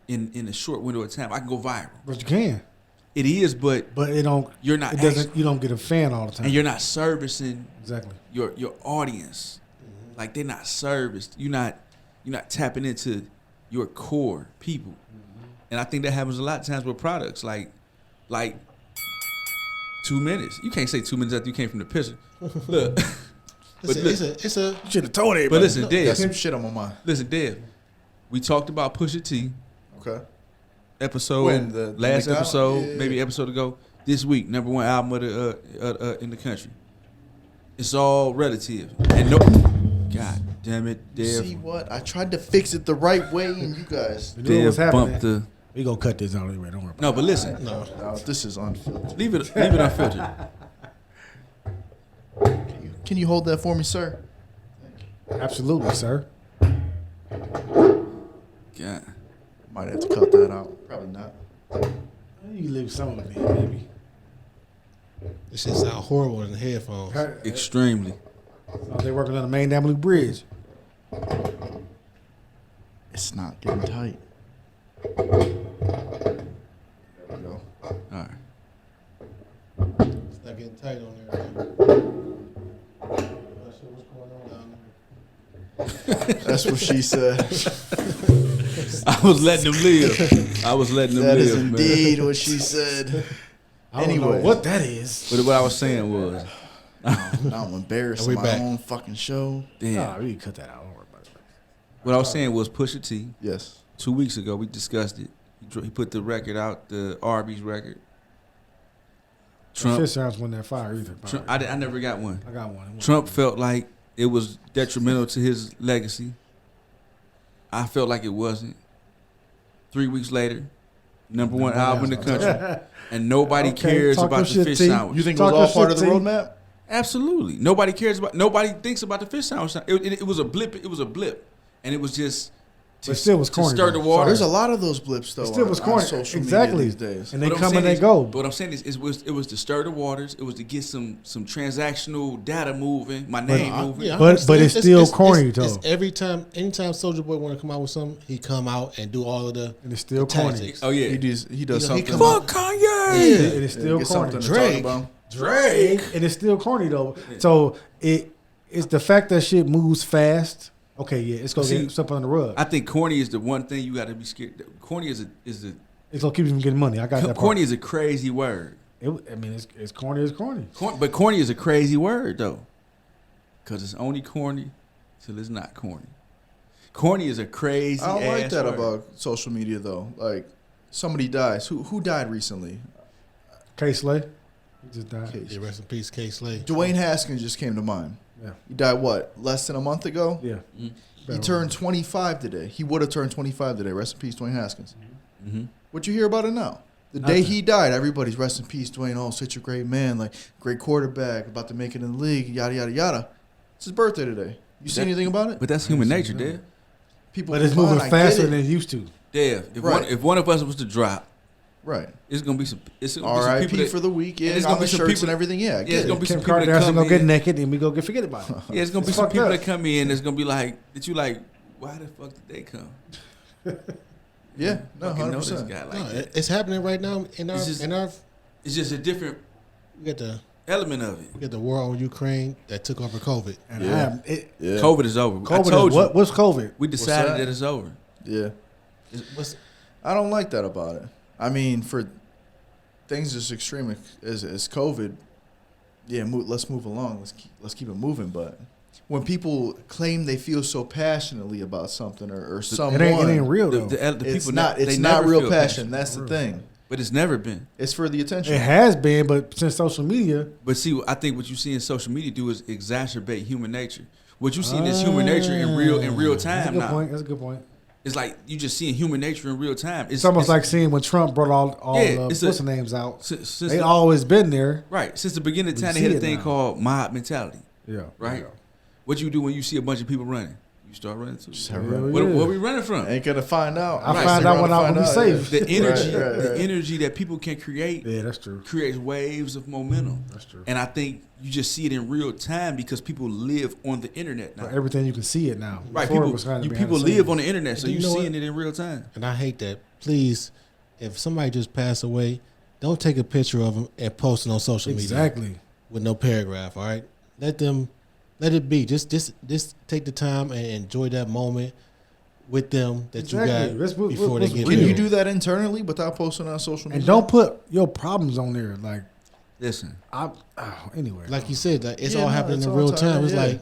in a short window of time. I can go viral. But you can. It is, but But it don't. you're not It doesn't. You don't get a fan all the time. and you're not servicing Exactly. your audience. Like they're not serviced. You're not tapping into your core people. And I think that happens a lot of times with products like 2 minutes. You can't say 2 minutes after you came from the picture. Look. But It's a You should have told everybody. but listen, Got Dev. some shit on my mind. Listen, Dev. We talked about Pusha T Okay. episode When, the last McDonald? episode, Yeah. maybe episode ago. This week, #1 album of the in the country. It's all relative. And God damn it, Dev. See what? I tried to fix it the right way, and you guys. You know what's Dev happening. bumped the. We gonna cut this out anyway. Don't worry. About No, but listen. no. No, this is unfiltered. Leave it unfiltered. Can you hold that for me, sir? it. Absolutely, sir. God. Might have to cut that out. Probably not. You can leave some of it in, maybe. This shit sound horrible in the headphones. Extremely. They working on the main damn Blue Bridge. It's not getting tight. There we go. All right. It's not getting tight on there. Man. Not sure what's going on down there. That's what she said. I was letting them live. I was letting them That live, is man. indeed what she said. I don't know Anyway. what that is. But what I was saying was, Now I'm embarrassed And on we my back. own fucking show. damn. Nah, we can cut that out. Don't worry about it. What I was saying was Pusha T. Yes. 2 weeks ago, we discussed it. He put the record out, the Arby's record. Trump. Fish sounds wasn't that fire either. Trump I never got one. I got one. Trump felt like it was detrimental to his legacy. I felt like it wasn't. 3 weeks later, #1 album in the country, and nobody Okay, cares talk about your the shit, fish T. sandwich. You think Talk it was all your part of shit, the T. roadmap? Absolutely. Nobody thinks about the fish sandwich. It was a blip. It was a blip, and it was just But it still was to corny, stir though. the water. There's a lot of those blips though. It still was on corny. social Exactly. media these days. And they What I'm come and saying they is- go. But what I'm saying is, it was to stir the waters. It was to get some transactional data moving, my name moving. Yeah, I But understand. it's still corny, it's though. anytime Soulja Boy want to come out with something, he come out and do all of the And it's still the corny. tactics. Oh yeah, He does He something. come fuck Kanye. It is still Get corny. something to talk Drake. about. Drake. And it's still corny though. So it's the fact that shit moves fast. Okay, yeah, it's gonna See, get something on the rug. I think corny is the one thing you got to be scared. Corny is a It's gonna keep you from getting money. I got that part. corny is a crazy word. It's corny as corny. But corny is a crazy word though, because it's only corny till it's not corny. Corny is a crazy. I don't like ass that word. about social media though. Like somebody dies. Who died recently? K Slay, he just died. K- Yeah, rest in peace, K Slay. Dwayne Haskins just came to mind. Yeah, He died what? Less than a month ago. yeah. He turned 25 today. He would have turned 25 today. Rest in peace, Dwayne Haskins. Mm-hmm. What you hear about it now? The Nothing. day he died, everybody's rest in peace, Dwayne. Oh, such a great man, like great quarterback, about to make it in the league, yada yada yada. It's his birthday today. You see That- anything about it? But that's human nature, Dave. People, But it's move on, moving I faster get it. than it used to. Dave, if Right. one of us was to drop, Right. it's gonna be some. It's gonna be some people R.I.P. that, for the week. Yeah, and it's on gonna the be some shirts people and that- everything. Yeah, I Yeah, get it's it. gonna be Kim some people that Kardashian come gonna get in. naked and we go get forget about it. Yeah, it's gonna be It's some fucked people up. that come in. It's gonna be like that. You like, why the fuck did they come? Yeah, no, Fucking know this 100%. guy No, like that. it's happening right now in our It's just- in our It's just a different We got the element of it. we got the war on Ukraine that took over COVID. And Yeah. I have, it, Yeah. COVID is over. I COVID told is, you. what's COVID? We decided that? that it's over. Yeah. What's I don't like that about it. I mean, for things as extreme as COVID, yeah, let's move along. Let's keep it moving. But when people claim they feel so passionately about something or someone, It ain't real though. The it's people not. they It's not never real feel passion. That's the thing. But it's never been. It's for the attention. It has been, but since social media, But see, I think what you see in social media do is exacerbate human nature. What you see in this human nature in real That's a time good now. point. That's a good point. It's like you just seeing human nature in real time. It's almost like seeing when Trump brought all Yeah, the it's what's the names out. since They the, always been there. right since the beginning of We time they see had a it thing now. called mob mentality. Yeah. Right. Yeah. What you do when you see a bunch of people running? You start running too. Hell What, yeah. what are we running from? Ain't gonna find out. I Right, find so out you're when gonna I'm gonna be find out, safe. The energy, Right, right, the right. energy that people can create Yeah, that's true. creates waves of momentum. That's true. And I think you just see it in real time because people live on the internet now. For everything you can see it now. Right, Before it people was kinda you behind people the live scenes. on the internet, so And you're you know seeing what? it in real time. and I hate that. Please, if somebody just passed away, don't take a picture of them and post it on social media Exactly. with no paragraph. All right, let it be. Just take the time and enjoy that moment with them that Exactly. you got Let's- before let's they get Can real. you do that internally without posting on social media? And don't put your problems on there. Like Listen, anyway. Like you said, like, it's Yeah, all no, happening it's in all real time, time. It's yeah. like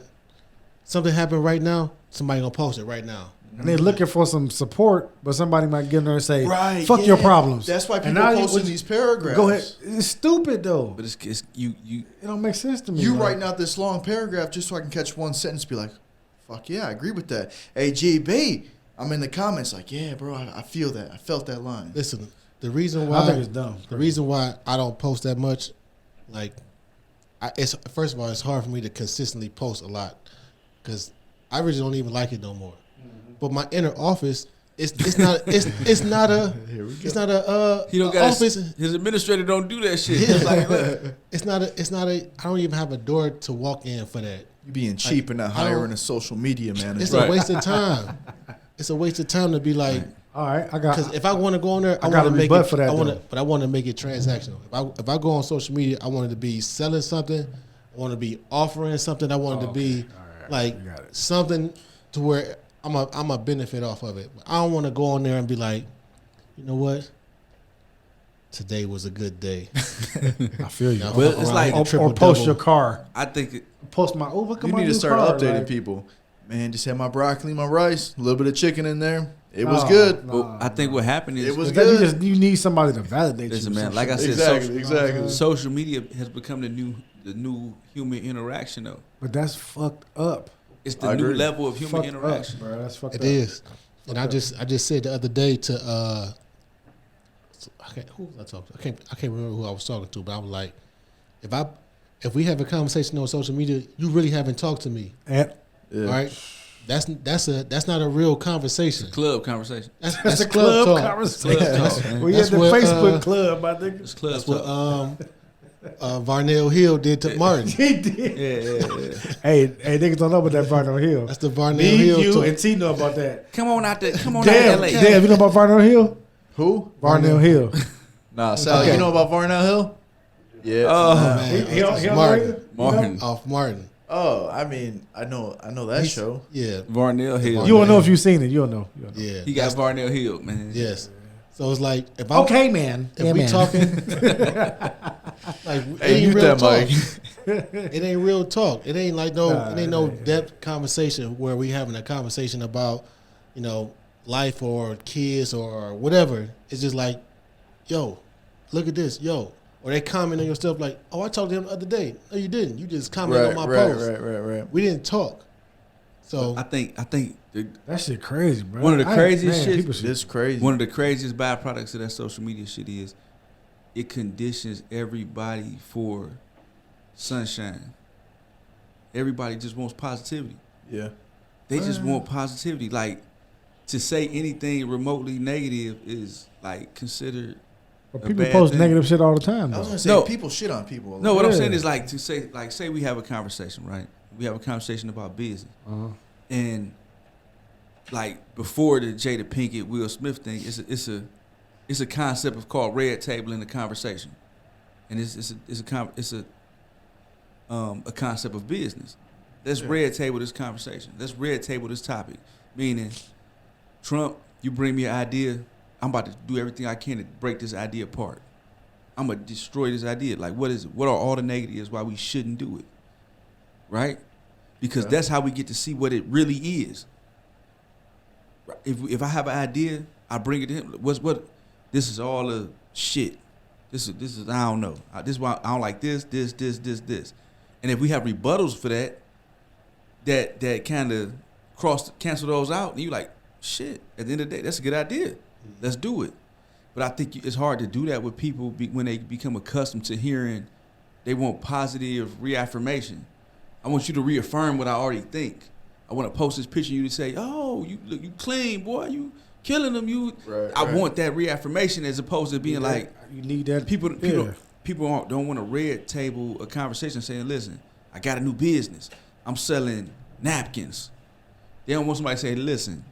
something happened right now. Somebody gonna post it right now. and they're looking for some support, but somebody might get in there and say, Right, "Fuck your yeah. problems." That's why And people now you- posting these paragraphs. Go ahead. It's stupid though. but it's you It don't make sense to me. You like, writing out this long paragraph just so I can catch one sentence, be like, "Fuck yeah, I agree with that." Hey, GB, I'm in the comments like, "Yeah, bro, I feel that. I felt that line." Listen, the reason I why think it's dumb. the reason why I don't post that much, like, it's first of all, it's hard for me to consistently post a lot because I really don't even like it no more. But my inner office, it's not it's not a it's not a he don't got office. his administrator don't do that shit. It's like, look, It's not a. I don't even have a door to walk in for that. You being cheap and not I don't- hiring a social media manager. It's Right. a waste of time. It's a waste of time to be like. all right, I got. Because if I want to go on there, I I want gotta to make rebut it. for that, I want to, though. but I want to make it transactional. If I go on social media, I want it to be selling something. I want to be offering something. I want it to be like You got it. something to where I'm a benefit off of it. I don't want to go on there and be like, you know what? Today was a good day. I feel you. Now, Well, fuck it's around, like- hit a or triple post double. your car. I think Post my look at You my need to new start car, updating like, people. Man, just had my broccoli, my rice, a little bit of chicken in there. It was No, good. no. well, I think what happened is It was Is that you good. just you need somebody to validate listen, you. or man. some Like I shit. said, Exactly. social media has become the new human interaction. Though But that's fucked up. it's the I new agree. level of human Fucked interaction. up, bro. That's fucked It up. is, and I just said the other day to who was I talking to? I can't remember who I was talking to, but I was like, if we have a conversation on social media, you really haven't talked to me, And Yeah. all right? That's not a real conversation. Club conversation. That's a club club talk. conversation. Club talk, man. We That's had the what, Facebook club, I think. It's club That's what talk. Varnell Hill did to Martin. He did. Yeah. Hey, niggas don't know about that Varnell Hill. That's the Varnell Me, Hill you, talk. and T know about that. Come on out to Damn, LA. damn, you know about Varnell Hill? Who? Varnell Hill. Nah, Sal, Okay. you know about Varnell Hill? Yeah. Oh, Man, He don't know Martin. either? Martin. Off Martin. Oh, I mean, I know that He's- show. Yeah, Varnell Hill. You don't know if you've seen it. You don't know. You don't know. yeah. He got Varnell Hill, man. Yes. So it's like if I Okay, man. if Yeah, we man. talking like it Hey, ain't mute real that talk. mic. It ain't real talk. It ain't like no Nah, it ain't it no ain't. depth conversation where we having a conversation about, life or kids or whatever. It's just like, yo, look at this, yo. Or they comment on your stuff like, oh, I talked to him the other day. No, you didn't. You just commented Right, on my right, post. right. We didn't talk. So I think That shit crazy, bro. One of the craziest shit- people This crazy. one of the craziest byproducts of that social media shit is it conditions everybody for sunshine. Everybody just wants positivity. Yeah. They just want positivity. Like to say anything remotely negative is like considered. But a people bad post thing. negative shit all the time, I was though. gonna say No. people shit on people. No, what I'm Yeah. saying is like to say say we have a conversation, right? We have a conversation about business. Uh-huh. And like before the Jada Pinkett Will Smith thing, it's a concept of called red table in the conversation. and it's a concept of business. Let's red table this conversation. Let's red table this topic. Meaning, Trump, you bring me an idea, I'm about to do everything I can to break this idea apart. I'm gonna destroy this idea. Like, what is it? What are all the negatives why we shouldn't do it? Right? Because that's how we get to see what it really is. If I have an idea, I bring it to him. What? This is all the shit. This is I don't know. This is why I don't like this. And if we have rebuttals for that kind of cancel those out, and you like, shit. At the end of the day, that's a good idea. Let's do it. But I think it's hard to do that with people when they become accustomed to hearing they want positive reaffirmation. I want you to reaffirm what I already think. I want to post this picture of you to say, oh, you look, you clean, boy, you killing them. I want that reaffirmation as opposed to being like, you need that. People don't want to red table a conversation saying, listen, I got a new business. I'm selling napkins. They don't want somebody to say, listen.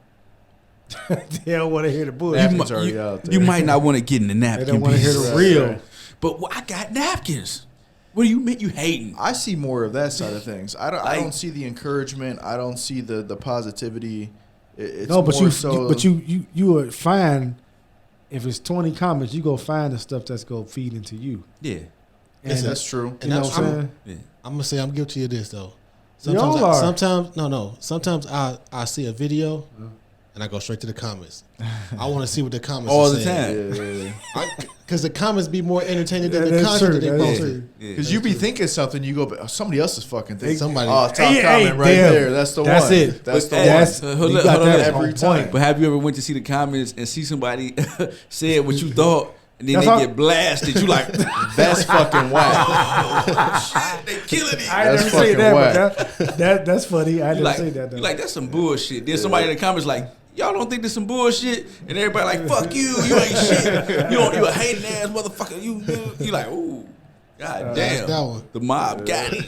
They don't want to hear the bullshit. You might not want to get in the napkin. They don't want to hear the real. But I got napkins. What do you mean you hating? I see more of that side of things. I don't see the encouragement. I don't see the positivity. It's no, but more you would find if it's 20 comments, you go find the stuff that's go feed into you. Yeah, and that's true. You know what I'm saying? Yeah. I'm gonna say I'm guilty of this though. Y'all are. Sometimes I see a video and I go straight to the comments. I want to see what the comments all are the saying. time. Because the comments be more entertaining than the That's content true, that they that's posted. Because you be thinking something, you go, oh, somebody else is fucking thinking. Somebody. Oh, top Hey, comment right damn. there. That's the That's one. it. That's the That's- one. Hold you up, got hold that up. every on time. point. But have you ever went to see the comments and see somebody said what you thought, and then That's they all- get blasted? You like, That's fucking whack. they killing it. I That's never say fucking that, but that's funny. I You never like, say that. Though. you like that's some bullshit. Then somebody in the comments like, y'all don't think this some bullshit, and everybody like, fuck you, you ain't shit, you a hating ass motherfucker. You like, ooh, god damn, that one. the mob got it.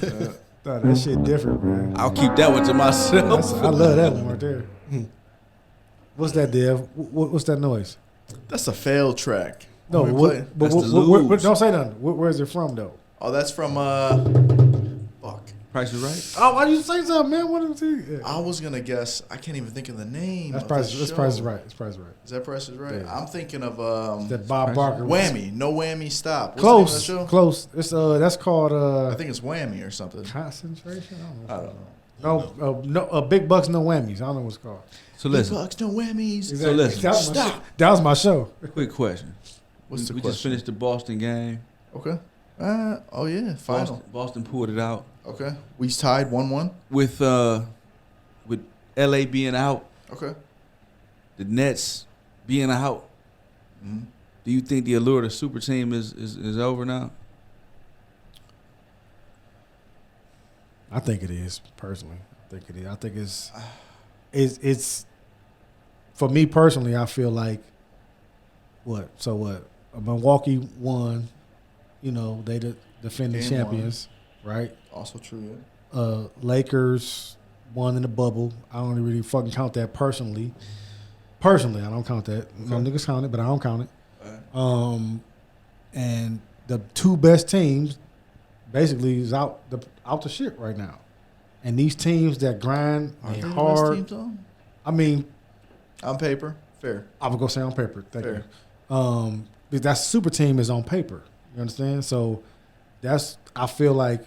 Thought that shit different, man. I'll keep that one to myself. I love that one right there. What's that, Dev? What's that noise? That's a failed track. No, Let me play it. but That's the Lubes. don't say nothing. Where's it from, though? Oh, that's from fuck. Price is right. Oh, why you say something, man? What is it? Yeah. I was gonna guess. I can't even think of the name. That's of Price. the That's show. Price is right. It's Price is right. Is that Price is Right? Yeah. I'm thinking of That Bob Barker. Whammy. No Whammy. Stop. What's Close. the name of the show? Close. It's that's called I think it's Whammy or something. Concentration. I don't know. No, Big Bucks, no whammies. I don't know what it's called. So listen, Bucks, no whammies. So listen. That was my Stop. show. That was my show. quick question. What's the we question? just finished the Boston game. Okay. Oh yeah. Final. Boston pulled it out Okay. We tied 1-1. with LA being out, Okay. the Nets being out. Mhm. Do you think the allure of the super team is over now? I think it is personally. I think it is. I think it's for me personally. I feel like what? So what? Milwaukee won. You know they the defending Game champions, right? Also true. Yeah. Lakers won in the bubble. I don't really fucking count that personally. Personally, I don't count that. Some niggas count it, but I don't count it. Alright. And the two best teams basically is out the shit right now. And these teams that grind Aren't and they the best hard. teams on? I mean, On paper, fair. I would go say on paper. Thank Fair. you. Because that super team is on paper. You understand? So I feel like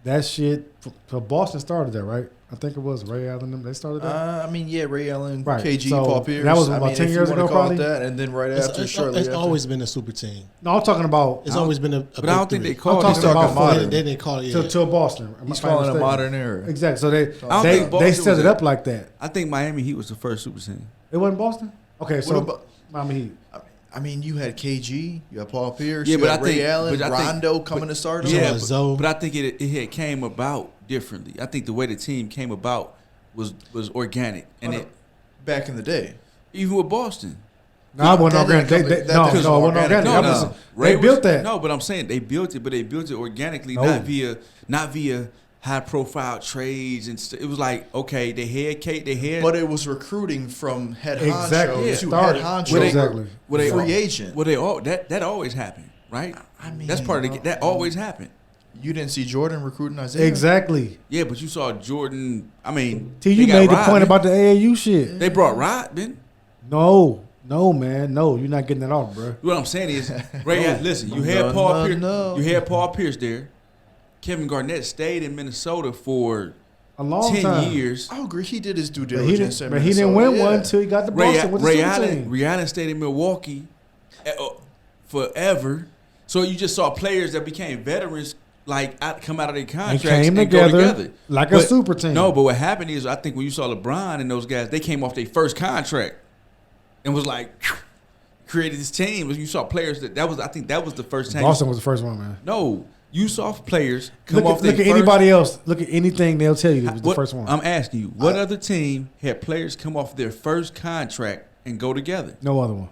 that shit. For Boston started that, right? I think it was Ray Allen. They started that. I mean, yeah, Ray Allen, Right. KG, So, Paul Pierce. that was I about mean, 10 if years you wanna ago, call probably? it that, and then right after, shortly It's after. always been a super team. No, I'm talking about. It's always been a But I don't think they call I'm it. talking about modern. They didn't call it. Yeah. to Boston. He's If I'm not calling a mistaken. modern era. Exactly. So I don't they think Boston set was it a- up like that. I think Miami Heat was the first super team. It wasn't Boston. Okay, so What about? Miami Heat. I mean, you had KG, you had Paul Pierce, Yeah, you but had I Ray think- Allen, but I think- Rondo coming to start. Yeah, Yeah, but- Zoe. But I think it had came about differently. I think the way the team came about was organic, and it back in the day. even with Boston. No, I wasn't that organic. didn't come- No, that it wasn't didn't organic. organic. No, That no. was- Ray They built was- that. No, but I'm saying they built it, but they built it organically, No. not via high profile trades and it was like, okay, they had Kate, they had But it was recruiting from head Exactly. honcho Yeah. to Started. head honcho. Were they- Exactly. were they free agent. Well, that always happened. right? I mean, that's part of the that always happened. You didn't see Jordan recruiting Isaiah. Exactly. Yeah, but you saw Jordan. I mean, T, they you got made the point Rodman. about the AAU shit. They brought Rodman. No, man, no, you're not getting that off, bro. What I'm saying is, Ray, listen, you had Paul Pierce. You had Paul Pierce there. Kevin Garnett stayed in Minnesota for A long 10 time. years. I agree. He did his due But he diligence. didn't, in but he didn't Minnesota, win one yeah. until he got to Boston with the super team. Ray Allen stayed in Milwaukee forever. So you just saw players that became veterans come out of their contracts came and go together together like a super team. No, but what happened is I think when you saw LeBron and those guys, they came off their first contract and was like created this team. You saw players I think that was the first time. Boston was the first one, man. No, you saw players come Look off at, their look at first. anybody else. Look at anything they'll tell you. It was the What- first one. I'm asking you, what other team had players come off their first contract and go together? No other one.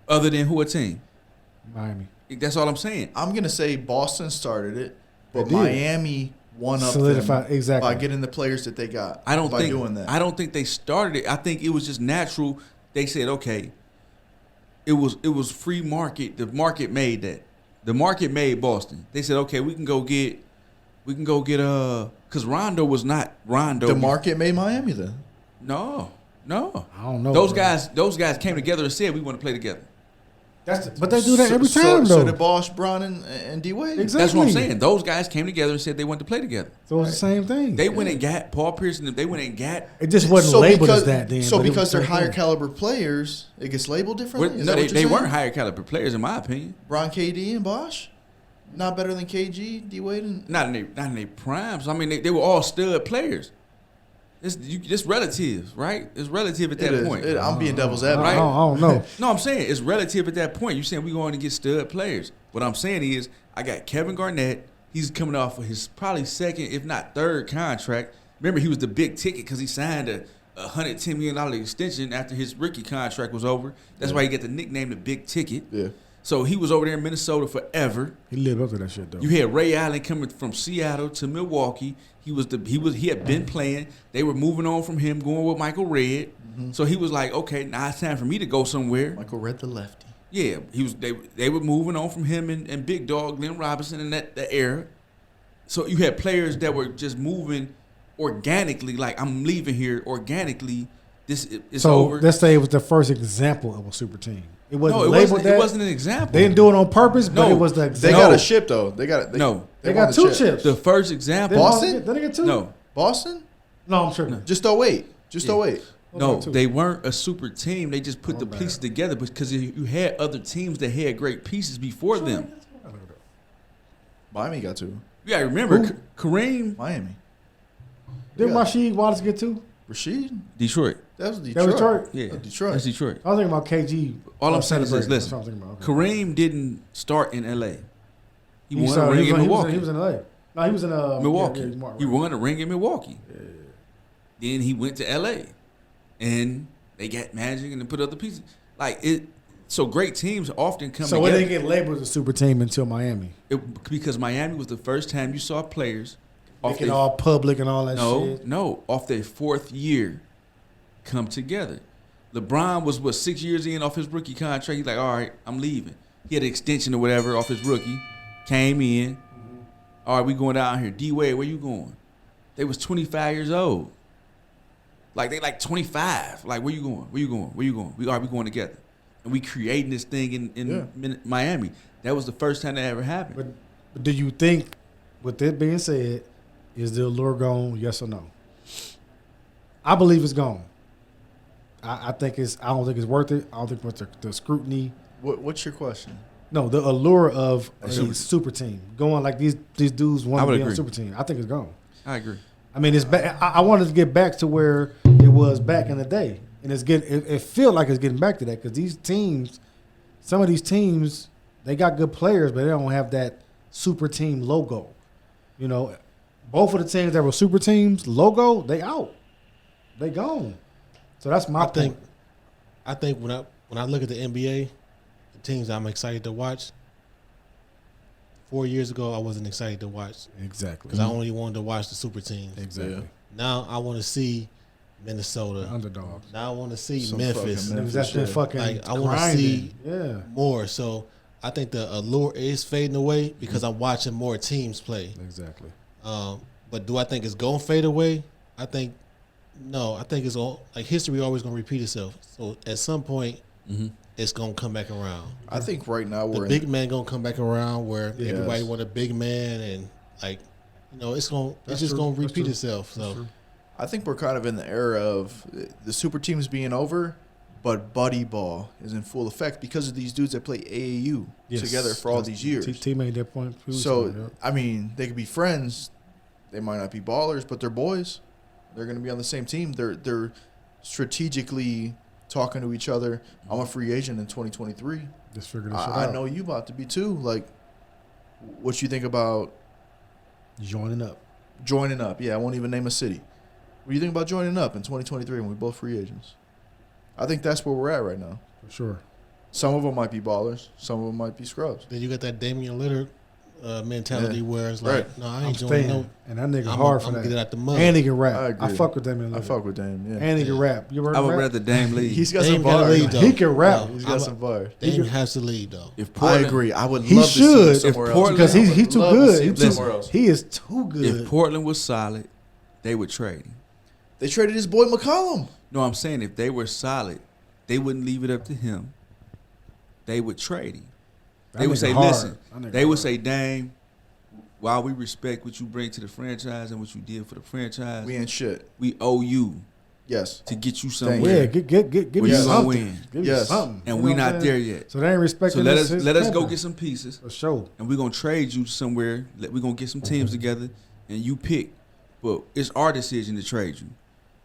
Other than who a team? Miami. That's all I'm saying. I'm gonna say Boston started it, but They did. Miami won up Solidified- them exactly. by getting the players that they got. I don't by think doing that. I don't think they started it. I think it was just natural. They said, okay, it was free market. The market made that. The market made Boston. They said, okay, we can go get because Rondo was not Rondo. The market made Miami then. No. I don't know. Those bro. guys came together and said we want to play together. But they do that every time, So though. did Bosh, Bron, and D Wade. Exactly. That's what I'm saying. Those guys came together and said they wanted to play together. So it's the same thing. They went and got Paul Pierce and they went and got. It just wasn't labeled because, as that then. So but it was because the they're same higher thing. caliber players, it gets labeled differently. Is No, that they what you're weren't saying? higher caliber players in my opinion. Bron, KD, and Bosh, not better than KG, D Wade, and Not in their primes. I mean, they were all stud players. It's relative, right? It's relative at that It is. point. I'm being devil's I advocate. don't know. No, I'm saying it's relative at that point. You're saying we're going to get stud players. What I'm saying is I got Kevin Garnett. He's coming off of his probably second, if not third contract. Remember, he was the big ticket because he signed a $110 million extension after his rookie contract was over. That's why he got the nickname the Big Ticket. Yeah. So he was over there in Minnesota forever. He lived up to that shit, though. You had Ray Allen coming from Seattle to Milwaukee. He had been playing. They were moving on from him, going with Michael Redd. So he was like, okay, now it's time for me to go somewhere. Michael Redd, the lefty. Yeah, they were moving on from him and Big Dog Glenn Robinson in that era. So you had players that were just moving organically, like I'm leaving here organically. This is so over. let's say it was the first example of a super team. It wasn't No, it labeled wasn't. that. It wasn't an example. They didn't do it on purpose, but No, it was the They example. got a ship though. They got No. They won got the two chip. chips. The first example. Boston? Did they get two? No, Boston. No, I'm tripping. Just 08. Just Yeah. 08. no, two. they weren't a super team. They just put My the bad. pieces together because you had other teams that had great pieces before them. Miami got two. You gotta remember, Who? Kareem, Miami. Didn't Yeah. Rasheed Wallace get two? Rashid. Detroit. That was Detroit. That was Detroit? Yeah, That's Detroit. That's Detroit. I was thinking about KG. All I'm saying is this, celebrating. listen. That's what I'm thinking about. Okay. Kareem didn't start in L.A. He won started- a ring he in was Milwaukee. He was in LA. No, he was in Milwaukee. Yeah, yeah, He won a ring in Milwaukee. Then he went to L.A. and they got Magic and they put other pieces like it. So great teams often come So it together. didn't get labeled as a super team until Miami. Because Miami was the first time you saw players off Making their all public and all that shit. off their fourth year come together. LeBron was 6 years in off his rookie contract. He's like, all right, I'm leaving. He had an extension or whatever off his rookie. Came in. All right, we going down here. D Wade, where you going? They was 25 years old. Like they like 25. Like where you going? Where you going? Where you going? We going together. And we creating this thing in Miami. That was the first time that ever happened. But do you think, with that being said, is the allure gone? Yes or no? I believe it's gone. I think it's. I don't think it's worth it. I don't think with the scrutiny. What's your question? No, the allure of a super team going like these dudes I want to would be on a agree. super team. I think it's gone. I agree. I mean, it's back. I wanted to get back to where it was back in the day, and it's getting. It feel like it's getting back to that because these teams, some of these teams, they got good players, but they don't have that super team logo. You know, both of the teams that were super teams logo, they out, they gone. So that's my point. I think when I look at the NBA, the teams I'm excited to watch. 4 years ago, I wasn't excited to watch Exactly. because I only wanted to watch the super teams. Exactly. Now I want to see Minnesota. The underdogs. Now I want to see Some Memphis. fucking Memphis That's been shit. fucking Like, I wanna grinding. see- Yeah. More. So I think the allure is fading away because I'm watching more teams play. Exactly. But do I think it's gonna fade away? I think no. I think it's all like history always gonna repeat itself. So at some point, it's gonna come back around. I think right now The we're big man gonna come back around where Yes. everybody want a big man and like it's That's just true. gonna That's repeat true. itself. So I think we're kind of in the era of the super teams being over, but buddy ball is in full effect because of these dudes that play AAU Yes. together for all That's- these years. T made that point. So I mean, they could be friends. They might not be ballers, but they're boys. They're going to be on the same team. They're strategically talking to each other. I'm a free agent in 2023. just figure this shit I out. know you about to be too. Like, what you think about Joining up. joining up? Yeah, I won't even name a city. What do you think about joining up in 2023 when we both free agents? I think that's where we're at right now. For sure. Some of them might be ballers. Some of them might be scrubs. then you got that Damian Lillard mentality Yeah. where it's like, Right. no, I I'm ain't joining staying. no. And that nigga I'm hard for gonna that. get it out the mud. And he can rap. I agree. I fuck with Damian Lillard. I fuck with Dame. Yeah, And he can rap. You ever I heard would rap? rather Dame lead. he's got Dame some gotta bars. lead, though. He can rap. He's got some bars. Dame has to lead though. If I Portland, agree. I would He love to see him should. somewhere If else. Portland- Because I he's would too love to good. see him He too- somewhere else. He is too good. if Portland was solid, they would trade him. They traded his boy McCollum. No, I'm saying if they were solid, they wouldn't leave it up to him. They would trade him. That They would nigga say, hard. listen, That nigga they would hard. say, Dame, while we respect what you bring to the franchise and what you did for the franchise, We ain't shit. we owe you Yes. to get you Thank somewhere. Yeah, give Where me you gonna something. win. Give me Yes. something. And You we know what I'm not saying? there yet. So they ain't respecting So let his us go pimping. get some pieces, For sure. and we're gonna trade you somewhere. We're gonna get some teams together, and you pick. But it's our decision to trade you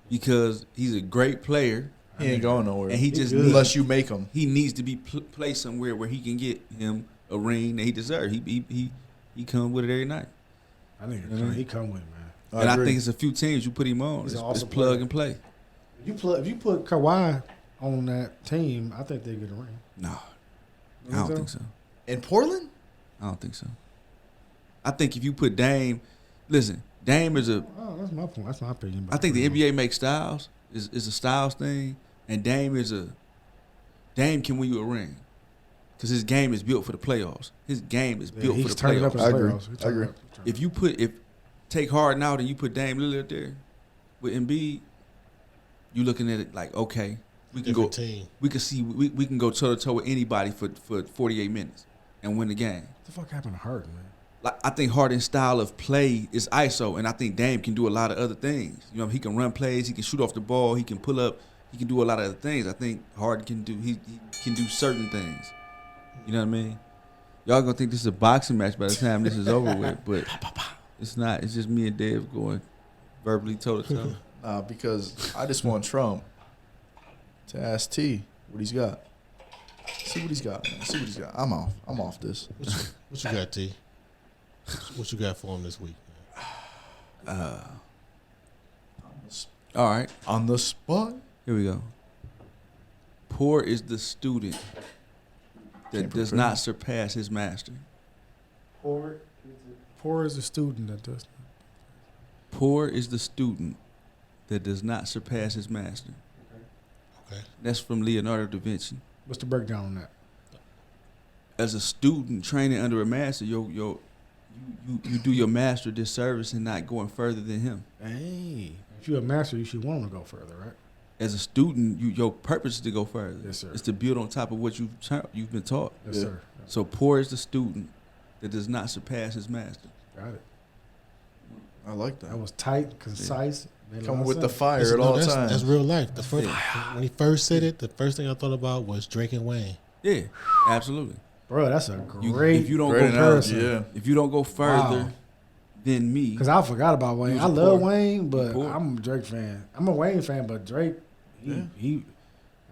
because he's a great player, He ain't going nowhere. and he just good. needs, Unless you make him. he needs to be placed somewhere where he can get him a ring that he deserves. He come with it every night. I think Mhm. he come with, man. And I agree. think it's a few teams you put him on. He's It's, an it's awesome plug player. and play. If you put Kawhi on that team, I think they get a ring. No, You I don't so? think so. In Portland? I don't think so. I think if you put Dame, listen, Dame is a. Oh, that's my point. That's my opinion. I think the NBA makes styles. Is a styles thing, and Dame is a. Dame can win you a ring, because his game is built for the playoffs. His game is built for he's the turning up playoffs. his I agree. playoffs. He's I turning agree. up. He's turning If take Harden out and you put Dame Lillard there with Embiid, you looking at it like, okay, we can Different go. team. We can see we can go toe to toe with anybody for 48 minutes and win the game. What the fuck happened to Harden, man? Like, I think Harden's style of play is ISO, and I think Dame can do a lot of other things. You know, he can run plays, he can shoot off the ball, he can pull up, he can do a lot of other things. I think Harden can do he can do certain things. You know what I mean? Y'all gonna think this is a boxing match by the time this is over with, but it's not. It's just me and Dave going verbally toe to toe. Because I just want Trump to ask T what he's got. See what he's got, man. See what he's got. I'm off. I'm off this. What you got, T? What you got for him this week? All right, On the spot. here we go. Poor is the student that Can't does prepare. not surpass his master. Poor is a student that does. Poor is the student that does not surpass his master. Okay. That's from Leonardo da Vinci. What's the breakdown on that? As a student training under a master, you do your master disservice in not going further than him. Hey, if you're a master, you should want to go further, right? As a student, your purpose is to go further. Yes, sir. It's to build on top of what you've been taught. Yes, Yeah. sir. So poor is the student that does not surpass his master. Got it. I like that. That was tight, concise. made a lot Coming of with the sense. fire Listen, at no, all that's, times. That's real life. The first Yeah. when he first said it, the first thing I thought about was Drake and Wayne. Yeah, absolutely. Bro, that's a You- great if you don't Great go analogy, comparison. yeah. If you don't go further Wow. than me, Because I forgot about Wayne. He was I a love poor. Wayne, but Poor. I'm a Drake fan. I'm a Wayne fan, but Drake, Yeah. I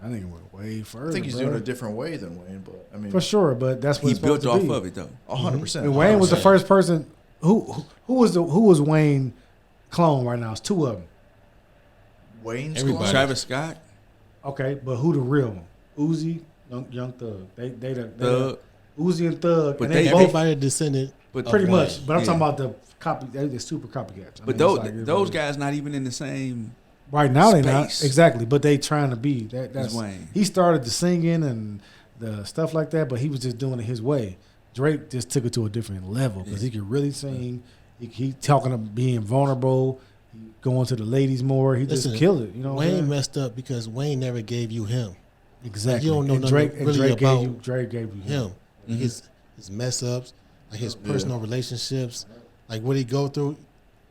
think he went way further. I think he's bro. doing it a different way than Wayne, but I mean, For sure, but that's what he it's supposed built to off be. of it though. 100%. And Wayne was the 100%. first person who was Wayne clone right now. It's two of them. Wayne's Everybody. clone? Travis Scott, Okay, but who the real one? Uzi, Young Thug. They Thug, Uzi and Thug, But and they they- both Everybody descended. but pretty of much. Wayne. But I'm Yeah. talking about the copy. They're super copycats. I but mean, those it's like those everybody- guys not even in the same. right now they not space exactly, but they trying to be that. That's Wayne. he started the singing and the stuff like that, but he was just doing it his way. Drake just took it to a different level because he could really sing. He talking to being vulnerable, he going to the ladies more. He Listen, just killed it. You know, what I'm Wayne saying? messed up because Wayne never gave you him. Exactly. You don't know and nothing Drake, really and about Drake gave you him. him. His mess ups, like his personal relationships, like what he go through.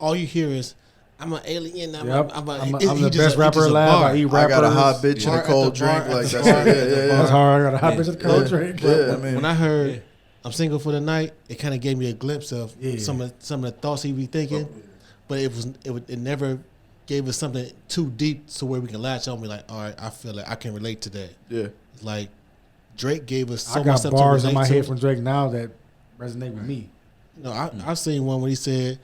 All you hear is, "I'm an alien. I'm Yep. I'm I'm he the just best he rapper just a alive. bar. I eat I rappers. got a hot bitch and Bar a at cold the bar, drink. at Like the that's bar, yeah, at the yeah, That's yeah. hard. I got a hot Yeah. bitch and a cold drink. Yeah, I mean, When I heard "I'm single for the night," it kind of gave me a glimpse of Yeah. some of the thoughts he be thinking, but it never gave us something too deep to where we can latch on. And be like, all right, I feel like I can relate to that. yeah. It's like Drake gave us so I much got stuff bars to in relate my to. head from Drake now that resonate with me. No, I've seen one when he said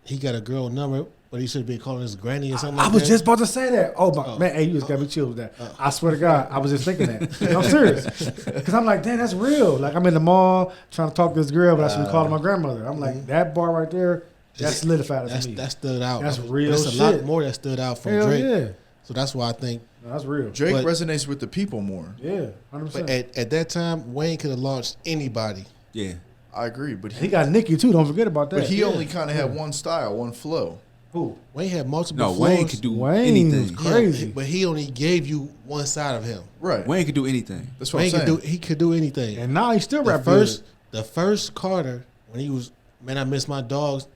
he got a girl number, but he should have been calling his granny or something. I like was that. just about to say that. Oh my man, hey, you just got me chilled with that. I swear to God, I was just thinking that. I'm serious, because I'm like, damn, that's real. Like I'm in the mall trying to talk to this girl, but I should be calling my grandmother. I'm like, that bar right there, that solidified it for me. that stood out. That's But real There's a shit. lot more that stood out from Hell Drake. yeah, So that's why I think. no, that's real. Drake But- resonates with the people more. Yeah, But 100%. at that time, Wayne could have launched anybody. Yeah. I agree, but He got Nicki too. Don't forget about that. but he only kind of had one style, one flow. Who? Wayne had multiple. No, flows. Wayne could do Wayne anything. was crazy. but he only gave you one side of him. Right. Wayne could do anything. That's what Wayne I'm saying. he could do anything. And now he still the rap first good. the first Carter when he was Man I Miss My Dogs,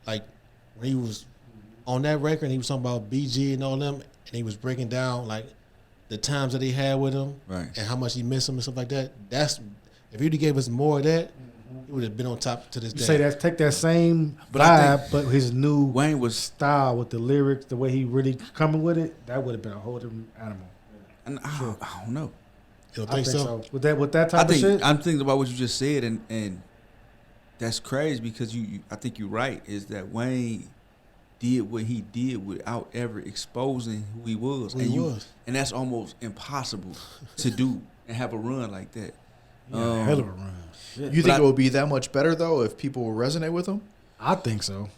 like when he was on that record and he was talking about BG and all them and he was breaking down like the times that he had with him Right. and how much he missed him and stuff like that. That's if he'd have gave us more of that, he would have been on top to this You day. say that, take that same But I vibe, but his new Wayne was, style with the lyrics, the way he really coming with it, that would have been a whole different animal. and I don't know. You don't I think think so? so. With that I type think of shit, I'm thinking about what you just said, and that's crazy because I think you're right. Is that Wayne did what he did without ever exposing who he was, Who he was. and that's almost impossible to do and have a run like that. yeah, hell of a run. You think it would be that much better though if people will resonate with him? I think so.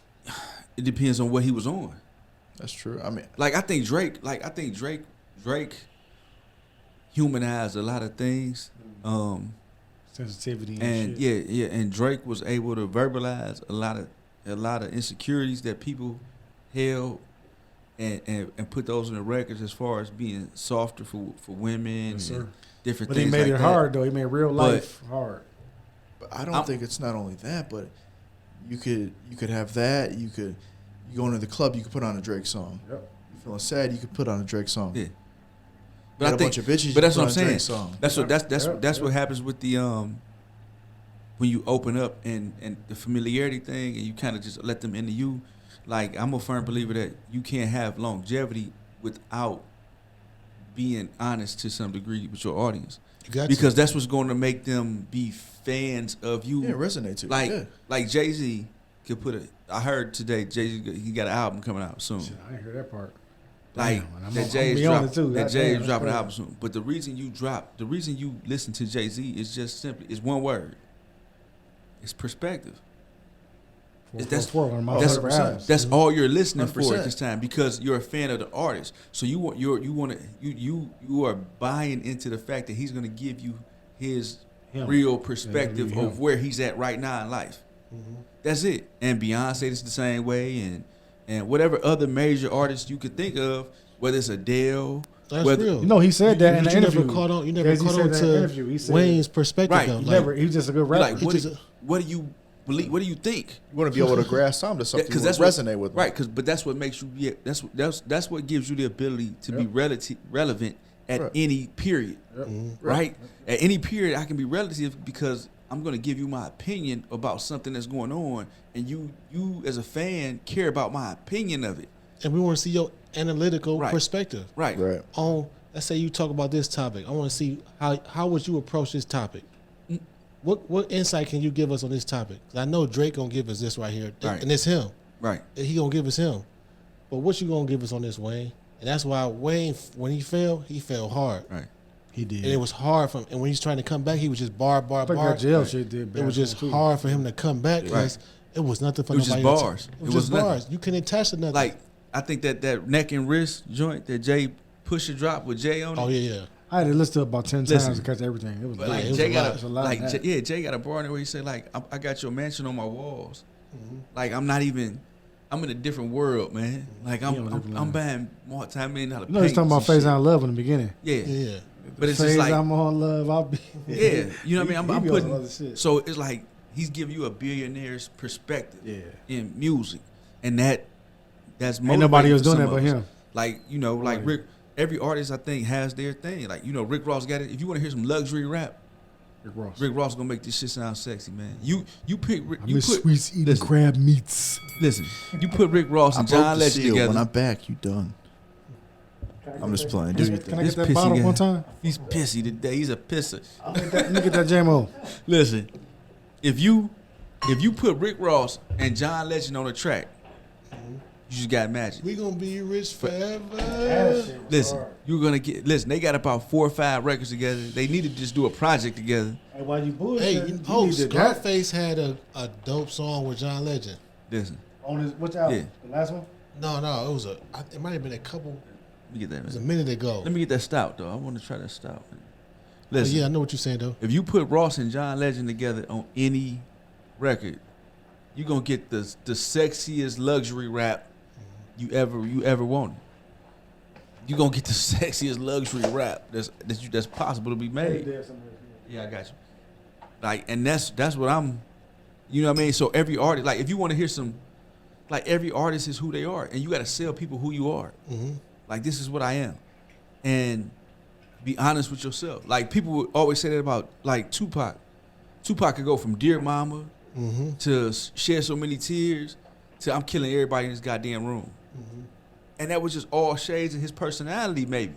It depends on what he was on. That's true. I mean, Like I think Drake humanized a lot of things. Sensitivity and, And shit. yeah, and Drake was able to verbalize a lot of insecurities that people held, and put those in the records as far as being softer for women Yes, sir. and different But he things. made like it that. hard though. He made real life hard. but I don't I'm- think it's not only that, but you could have that. You go into the club, you could put on a Drake song. Yep. You feeling sad, you could put on a Drake song. Yeah. But But I a think, bunch of bitches. but that's you what put I'm on a saying. Drake song. That's Yeah, what yeah. happens with the when you open up and the familiarity thing, and you kind of just let them into you. Like I'm a firm believer that you can't have longevity without being honest to some degree with your audience, You got because that's what's going to make them be fans of you. Yeah, resonate too. Like yeah. like Jay-Z could put a. I heard today Jay-Z he got an album coming out soon. Shit, I didn't hear that part. Like Damn, and that I'm Jay's be on drop, it too. that God Jay's damn, dropping an that's album soon. But the reason you listen to Jay-Z is just simply is one word. It's perspective. crazy. That's- One of my that's- favorite albums. That's all you're listening for 100%. at this time because you're a fan of the artist. So you are buying into the fact that he's going to give you his Him. real perspective Yeah, him. of where he's at right now in life. That's it. And Beyonce is the same way, and whatever other major artists you could think of, whether it's Adele, That's whether, real. You know, he said that in the you interview. never caught on. You never Jay-Z caught said on that in the to interview. He said Wayne's perspective. Right. Though. He Like, never. He's just a good You're rapper. like, He what just- do you believe? What do you think? You want to be able to grasp onto something. Because You that's want what to resonate with them. right. But that's what makes you. Yeah, that's what gives you the ability to be relevant at Right. any period. Yep. Right. At any period, I can be relative because I'm going to give you my opinion about something that's going on, and you as a fan care about my opinion of it. and we want to see your analytical Right. perspective Right. Right. on. Let's say you talk about this topic. I want to see how would you approach this topic. What insight can you give us on this topic? 'Cause I know Drake gonna give us this right here, Right. and it's him. Right. He gonna give us him. But what you gonna give us on this, Wayne? And that's why Wayne, when he fell hard, Right. He did. and it was hard for him. And when he's trying to come back, he was just bar. I think that jail shit did. It was bad just too. hard for him to come back because it was nothing for It was just nobody. bars. It was just bars. You couldn't attach to nothing. Like I think that neck and wrist joint that Jay Pusha drop with Jay on it. oh yeah. I had to listen to it about 10 Listen. times to catch everything. It was But big. like It was Jay a got lot. It's a lot like of that. Jay got a bar in there where he said like I got your mansion on my walls. Mm-hmm. Like I'm in a different world, man. Like He on a different I'm level. buying multi-million-dollar. You know, he's talking about phase on love in the beginning. Yeah. Yeah. But it's phase just like I'm on love. I'll be. yeah, you know what I mean. He I'm be on putting other shit. so it's like he's giving you a billionaire's perspective Yeah. in music, and that's Ain't nobody motivating else for doing some that but of us. him. Like like Right. Rick, every artist I think has their thing. Like Rick Ross got it. If you want to hear some luxury rap, Rick Ross gonna make this shit sound sexy, man. You pick I you miss put sweets eating listen. crab meats. listen. You put Rick Ross I and broke John the Legend seal. together. When I'm back, you done. I'm just playing. Do your Can I thing. This get that pissy bottle guy. one time? He's pissy today. He's a pisser. Let me get that JMO. Listen, if you put Rick Ross and John Legend on a track, you just got magic. We gonna be rich forever. Listen, you're gonna get. Listen, they got about 4 or 5 records together. They need to just do a project together. Hey, why you Hey, bullshit? Scarface had a dope song with John Legend. Listen, on his which album? Yeah. The last one? No, it was it might have been a couple. let me get that. It was a Man. minute ago. Let me get that stout though. I want to try that stout. Man. But Listen, yeah, I know what you're saying though. if you put Ross and John Legend together on any record, you're gonna get the sexiest luxury rap you ever wanted. You're gonna get the sexiest luxury rap that's possible to be made. Yeah, I got you. Like, and that's what I'm. You know what I mean? So every artist, like, if you want to hear some, like, every artist is who they are, and you got to sell people who you are. Mm-hmm. Like, this is what I am, and be honest with yourself. Like, people would always say that about like Tupac. Tupac could go from Dear Mama Mm-hmm. to Shed So Many Tears to I'm killing everybody in this goddamn room, and that was just all shades of his personality, maybe.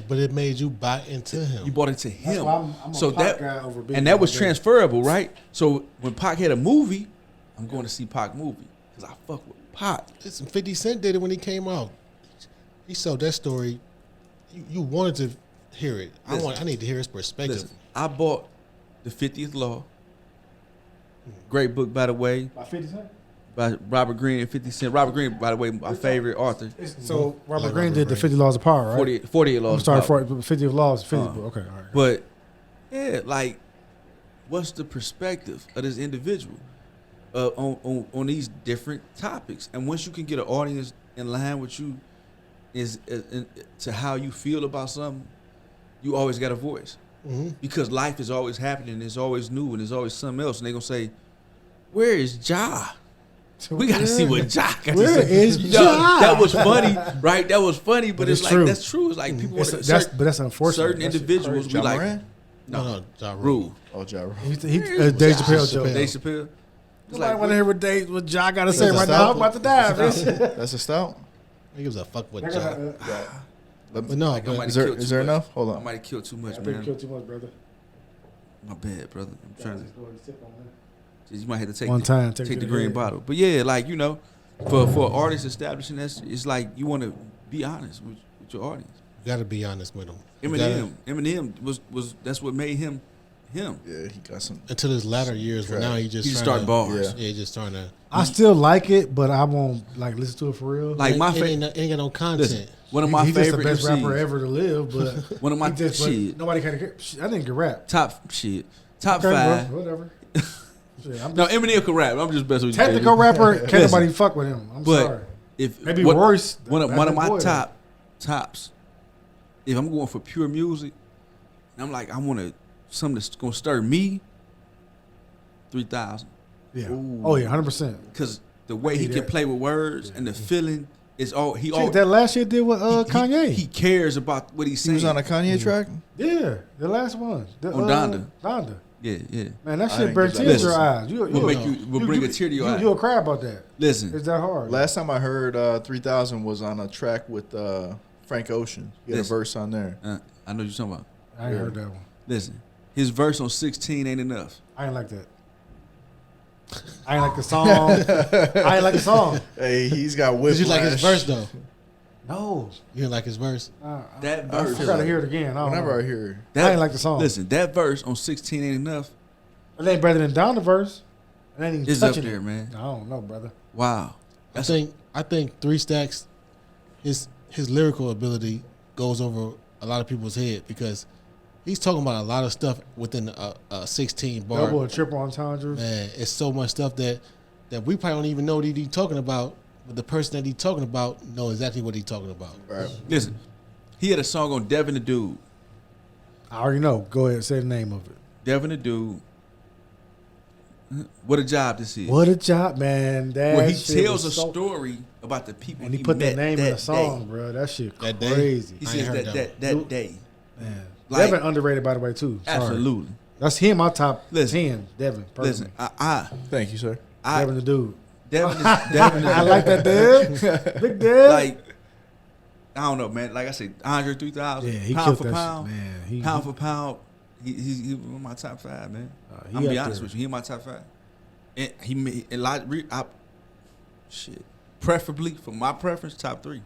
But it made you buy into him. You bought into him. why I'm a so Pac that guy over Biggie and that was all day. transferable, right? So when Pac had a movie, I'm going to see Pac movie because I fuck with Pac. Listen, 50 Cent did it when he came out. He sold that story. You wanted to hear it. Listen. I need to hear his perspective. Listen, I bought the 50th Law. Great book, by the way, By 50 Cent? by Robert Greene and 50 Cent. Robert Greene, by the way, my favorite author. So Robert Like Greene Robert did the Greene. 50 Laws of Power, right? 48 Laws. I'm sorry, of Power. 50 of Laws, 50. Uh, Okay, all right. But yeah, like, what's the perspective of this individual on these different topics? And once you can get an audience in line with you, to how you feel about something, you always got a voice. Mm-hmm. Because life is always happening, it's always new, and there's always something else. And they're gonna say, "Where is Ja? We gotta see what Ja got Where to say." is Yo, Ja? That was funny, right? That was funny, but But it's it's like true. that's true. It's like people want But to. that's unfortunate. Certain That shit individuals crazy. be John like, Moran? No, Ja Rule. Rule. Oh, Ja Rule. Dave Ja Chappelle joke. Chappelle. Dave Chappelle. It's Nobody like, want to hear what Dave, what Ja got to say That's a right now. stout. I'm about to die, bitch. That's a stout. He gives a fuck with I Ja. gotta- But no, Like, I but might Is have there killed is too there much. enough? Hold I on. might have killed too much, I think you man. killed too much, brother. My bad, brother. I'm trying to. Just go ahead and sip on that. You might have to take One time, take take the it green ahead. bottle. But yeah, like for artists establishing that, it's like you want to be honest with your audience. you gotta be honest with him. You gotta- Eminem was that's what made him him. Yeah, he got some. until his latter years, where now he just He just trying start to- bars. Yeah. Yeah, he just trying to. I still like it, but I won't like listen to it for real. Like my It ain't favorite. got no content. Listen, one of my He's just the favorite best MCs. rapper ever to live, but One of my he just, but shit. nobody can. I didn't get rap. Top shit. Top Okay, five. bro, whatever. Shit, I'm No, Eminem can rap. I'm just messing with you. technical JD. rapper. Can't Listen, nobody fuck with him. I'm but sorry. if Maybe what- Royce. one of That's my the boy, tops. If I'm going for pure music, and I'm like I want something that's gonna stir me. 3,000. Yeah. Ooh. Oh yeah, 100%. Because the way he Yeah. can play with words and the feeling is all he Shit, all that last shit did with Kanye. He cares about what he's He saying. was on a Kanye track. yeah, the last one. The, On Donda. Donda. yeah. Man, that I shit didn't brings get tears that. to your eyes. You, Will make you will bring a tear to your eye. You'll cry about that. Listen, It's that hard. Last time I heard 3000 was on a track with Frank Ocean. He had a Listen. verse on there. I know you're talking about. I ain't heard that one. Listen, his verse on 16 ain't enough. I ain't like that. I ain't like the song. I ain't like the song. Hey, he's got whiplash. Did you like his verse though? No. You didn't like his verse? That I verse. I feel gotta like- hear it again. I don't Whenever know. I hear That, I ain't like the song. Listen, that verse on 16 ain't enough. It ain't better than Down the verse. It ain't even It's up touching there, it. man. I don't know, brother. Wow. I think 3 Stacks, his lyrical ability goes over a lot of people's head because he's talking about a lot of stuff within a 16 bar. Double and triple entendres. Man, it's so much stuff that we probably don't even know what he's talking about, but the person that he's talking about know exactly what he's talking about. Right. Listen, he had a song on Devin the Dude. I already know. Go ahead, say the name of it. Devin the Dude. What a job this is. What a job, man! That Where he shit tells a was so- story about the people and he put met the name in that the song, day. bro. That shit That day? crazy. He I ain't says heard that that day. Man, Like- Devin underrated by the way too. Sorry. Absolutely. That's him. My top Listen. 10. Devin. Listen, Personally. Thank you, sir. Devin the dude. Devin is I like that Dev. Big Dev. like, I don't know, man. Like I said, Andre 3000. Yeah, he pound killed for that pound. shit, man. He- pound for pound. He's one of my top 5, man. he I'm gonna be up honest there. with you. He in my top 5. And he made a lot. Shit. Preferably, for my preference, top 3.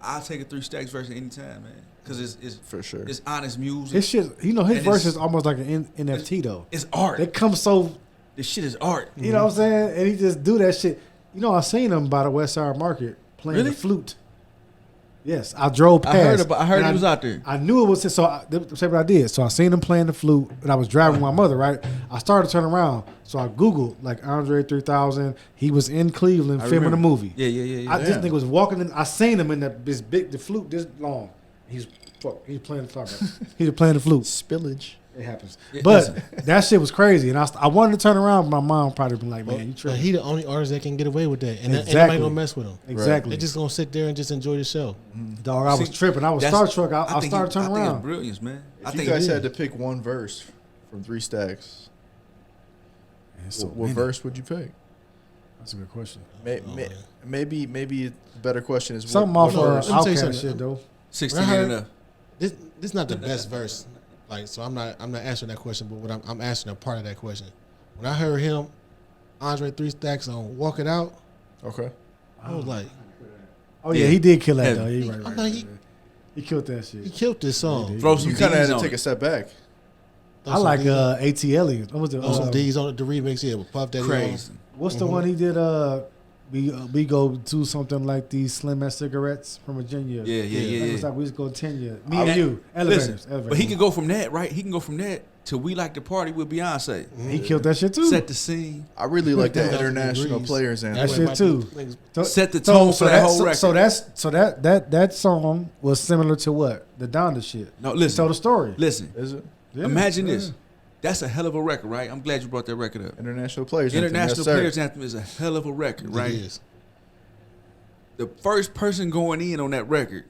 I'll take a 3 Stacks version anytime, man. Because it's For sure. It's honest music. His shit, you know, his And verse it's- is almost like an NFT though. It's art. They come so, This shit is art. you know what I'm saying, and he just do that shit. You know, I seen him by the West Side Market playing Really? the flute. Yes, I drove past. I heard and he was out there. I knew it was so. That's what I did. So I seen him playing the flute, and I was driving with my mother. Right, I started to turn around, so I googled like Andre 3000. He was in Cleveland I filming a remember. movie. Yeah. This nigga was walking in. I seen him in this big, the flute this long. He's playing the flute. He's playing the flute. Spillage. It happens. Yeah, But listen. that shit was crazy, and I wanted to turn around, but my mom probably been like, "Man, you But tripping." he the only artist that can get away with that, and Exactly. anybody gonna mess with him. Exactly. They just gonna sit there and just enjoy the show. Dog, I was See, tripping. I was that's- starstruck. I think started turning I think around. it's brilliance, man. I If you think guys it had is. to pick one verse from 3 Stacks, Man, so what many. verse would you pick? That's a good question. Maybe a better question is Something what off verse? Let me tell you Outcast something. shit though. 16 When I ain't heard- enough. This is not the best verse. Like, so I'm not answering that question, but what I'm answering a part of that question. When I heard him, Andre 3 Stacks on "Walk It Out," Okay. I was like, Oh yeah, Yeah. he did kill that Heavy. though. He, I'm right. like, he- He killed that he shit. killed this song. Throw some You kind of had D's to on take it. a step back. Throw I some like D's on- ATL. What was it? throw some D's on it. The remix here with Puff Daddy. Crazy. What's the one he did? We go do something like these Slim Ass cigarettes from Virginia. Yeah. It was like we just go 10 years. Me And- and you. Elevators. Listen, Elevators. but he can go from that, right? He can go from that to "We Like to Party" with Beyonce. He killed that shit too. Set the scene. I really like that 1000 international degrees. players That anthem. shit might too. be- niggas- So- Set the tone for that whole record. So that song was similar to what the Donda shit. No, He listen. told a story. Listen. Is it? Yeah, Imagine yeah. this. That's a hell of a record, right? I'm glad you brought that record up. International players anthem. International Yes, sir. Players Anthem is a hell of a record, right? It is. The first person going in on that record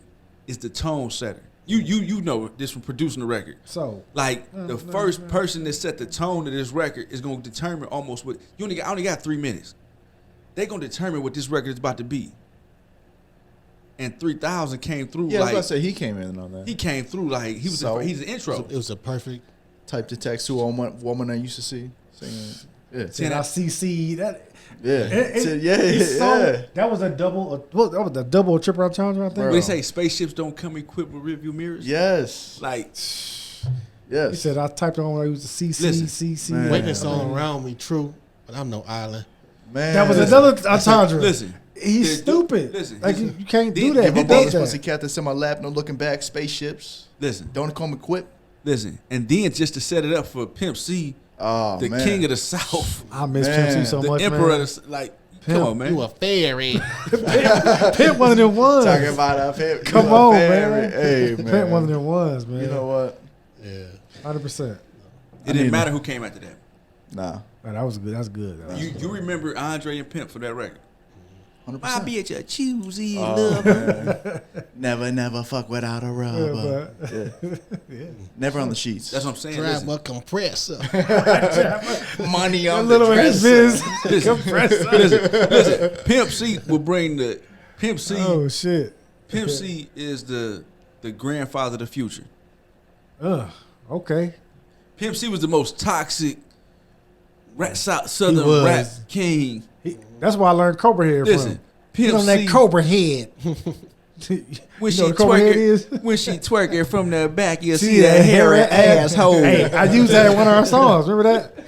is the tone setter. You know this from producing the record. So Like the first person that set the tone of this record is gonna determine almost what I only got 3 minutes. They gonna determine what this record is about to be. And 3000 came through Yeah, I was about like to say he came in on that. he came through like he was So- he's an intro. It was a perfect. Type to text to a woman I used to see singing. Yeah. and I CC that. Yeah. Yeah. it's so- Yeah. That was a double. That was a double or triple challenge. I think. Bro. They say spaceships don't come equipped with rearview mirrors. Yes. Like Yes. He said I typed on when I used to CC Listen, CC. man. Witness all around me, true, but I'm no island. Man. That was another entendre. listen. He's Dude, stupid. listen, Like listen. you can't do Did- that. Give He up all does this that. pussycat that's in my lap, no looking back, spaceships. Listen. Don't come equipped. Listen. And then just to set it up for Pimp C, Oh, the man. king of the South, I miss Man. Pimp C so the much, emperor man. of the like Pimp, come on, man. You a fairy. Pimp one of them ones. Talking about a pimp. Come you a on, fairy. man. Hey, man. Pimp one of them ones, man. You know what? Yeah. 100%. It didn't matter who came after that. Nah. Man, that was good. That's good. You remember Andre and Pimp for that record? 100%. My bitch a choosy Oh, lover. man. Never fuck without a rubber. Yeah. Never on the sheets. That's what I'm saying. Grab Listen, a compressor. money A on little the his dresser. biz. listen, Pimp C will bring the Pimp C. Oh shit. Pimp C is the grandfather of the future. Okay. Pimp C was the most toxic southern He was. rap king. That's why I learned Cobra Head Listen, from. Pimp You know C that Cobra Head. when You know what Cobra Head is? when she twerking from the back, you'll see See that hairy ass. asshole. Hey, I used that in one of our songs. Remember that?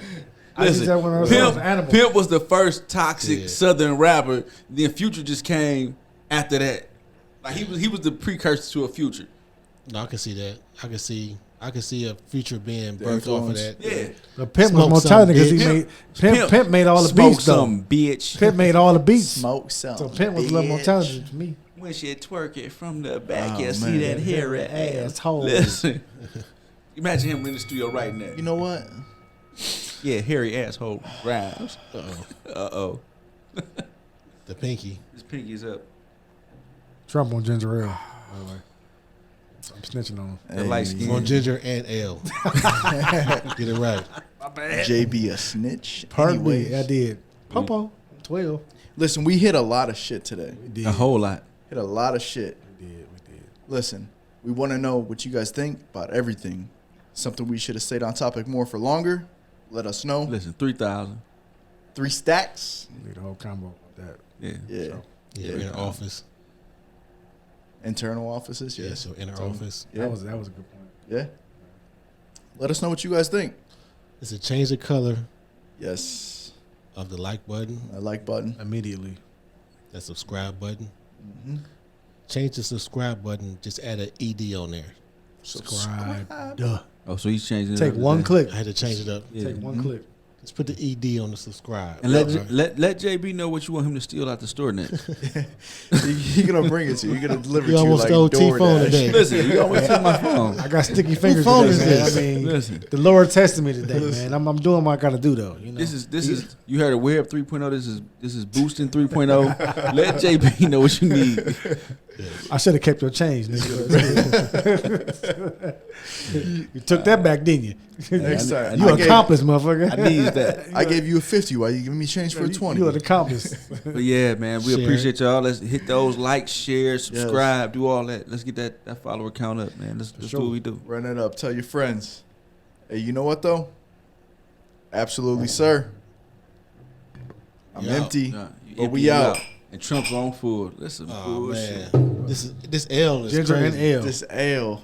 I used Listen, that in one of our songs. Pimp, Animal. Pimp was the first toxic Yeah. southern rapper. Then Future just came after that. Like he was the precursor to a Future. No, I can see that. I can see a future being birthed off of influence. that. Yeah. The Pimp Smoke was more some, talented because he bitch. made Pimp made all the Smoke beats though. some, bitch. Pimp made all the beats. Smoke some. So Pimp was a little more bitch. talented to me. When she twerk it from the back, Oh, you see man. that hairy ass. Asshole. Listen. Imagine him in the studio right now. You know what? Yeah, hairy asshole Grimes. Uh-oh. The pinky. His pinky's up. Trump on ginger ale. By the way, I'm snitching on him. The light skin. On ginger and L. Get it right. JB a snitch. Pardon Anyways. me, I did. Popo, 12. Listen, we hit a lot of shit today. We did. A whole lot. Hit a lot of shit. We did. Listen, we want to know what you guys think about everything. Something we should have stayed on topic more for longer. Let us know. Listen, 3,000. 3 stacks. We did a whole combo with that. Yeah. Yeah. So, Yeah, Yeah. inner office. Internal offices. Yeah, Yeah. so inner office. Yeah. that was a good point. Yeah. Let us know what you guys think. Is to change the color Yes. of the like button, I like button. Immediately. the subscribe button. Mm-hmm. Change the subscribe button. Just add an ED on there. Subscribe. Duh. Oh, so he's changing it Take up one today. click. I had to change it up. Yeah. Take one click. Just put the ED on the subscribe. And let, Right. let JB know what you want him to steal out the store next. You're going to bring it to you. You're going to deliver You it to you almost like stole T-Phone DoorDash. today. Listen, you always take my phone. I got sticky fingers phone today, is man. this? I mean, Listen. the Lord tested me today, man. I'm doing what I got to do, though. You know, This is you heard of Web 3.0. This is boosting 3.0. Let JB know what you need. I should have kept your change, nigga. You took that back, didn't you? Next time. You I gave- accomplished, motherfucker. I need that. I gave you a 50. Why you giving me change for a 20? You an accomplice. But yeah, man, we Share appreciate y'all. Let's hit those likes, share, subscribe, do all that. Let's get that follower count up, man. Let's do sure. what we do. Run it up. Tell your friends. Hey, you know what, though? Absolutely, sir. I'm You out. empty. Nah, you But empty, we you out. And Trump's on full. Listen, Oh bullshit. man, this L is Ginger crazy. and ale. This ale.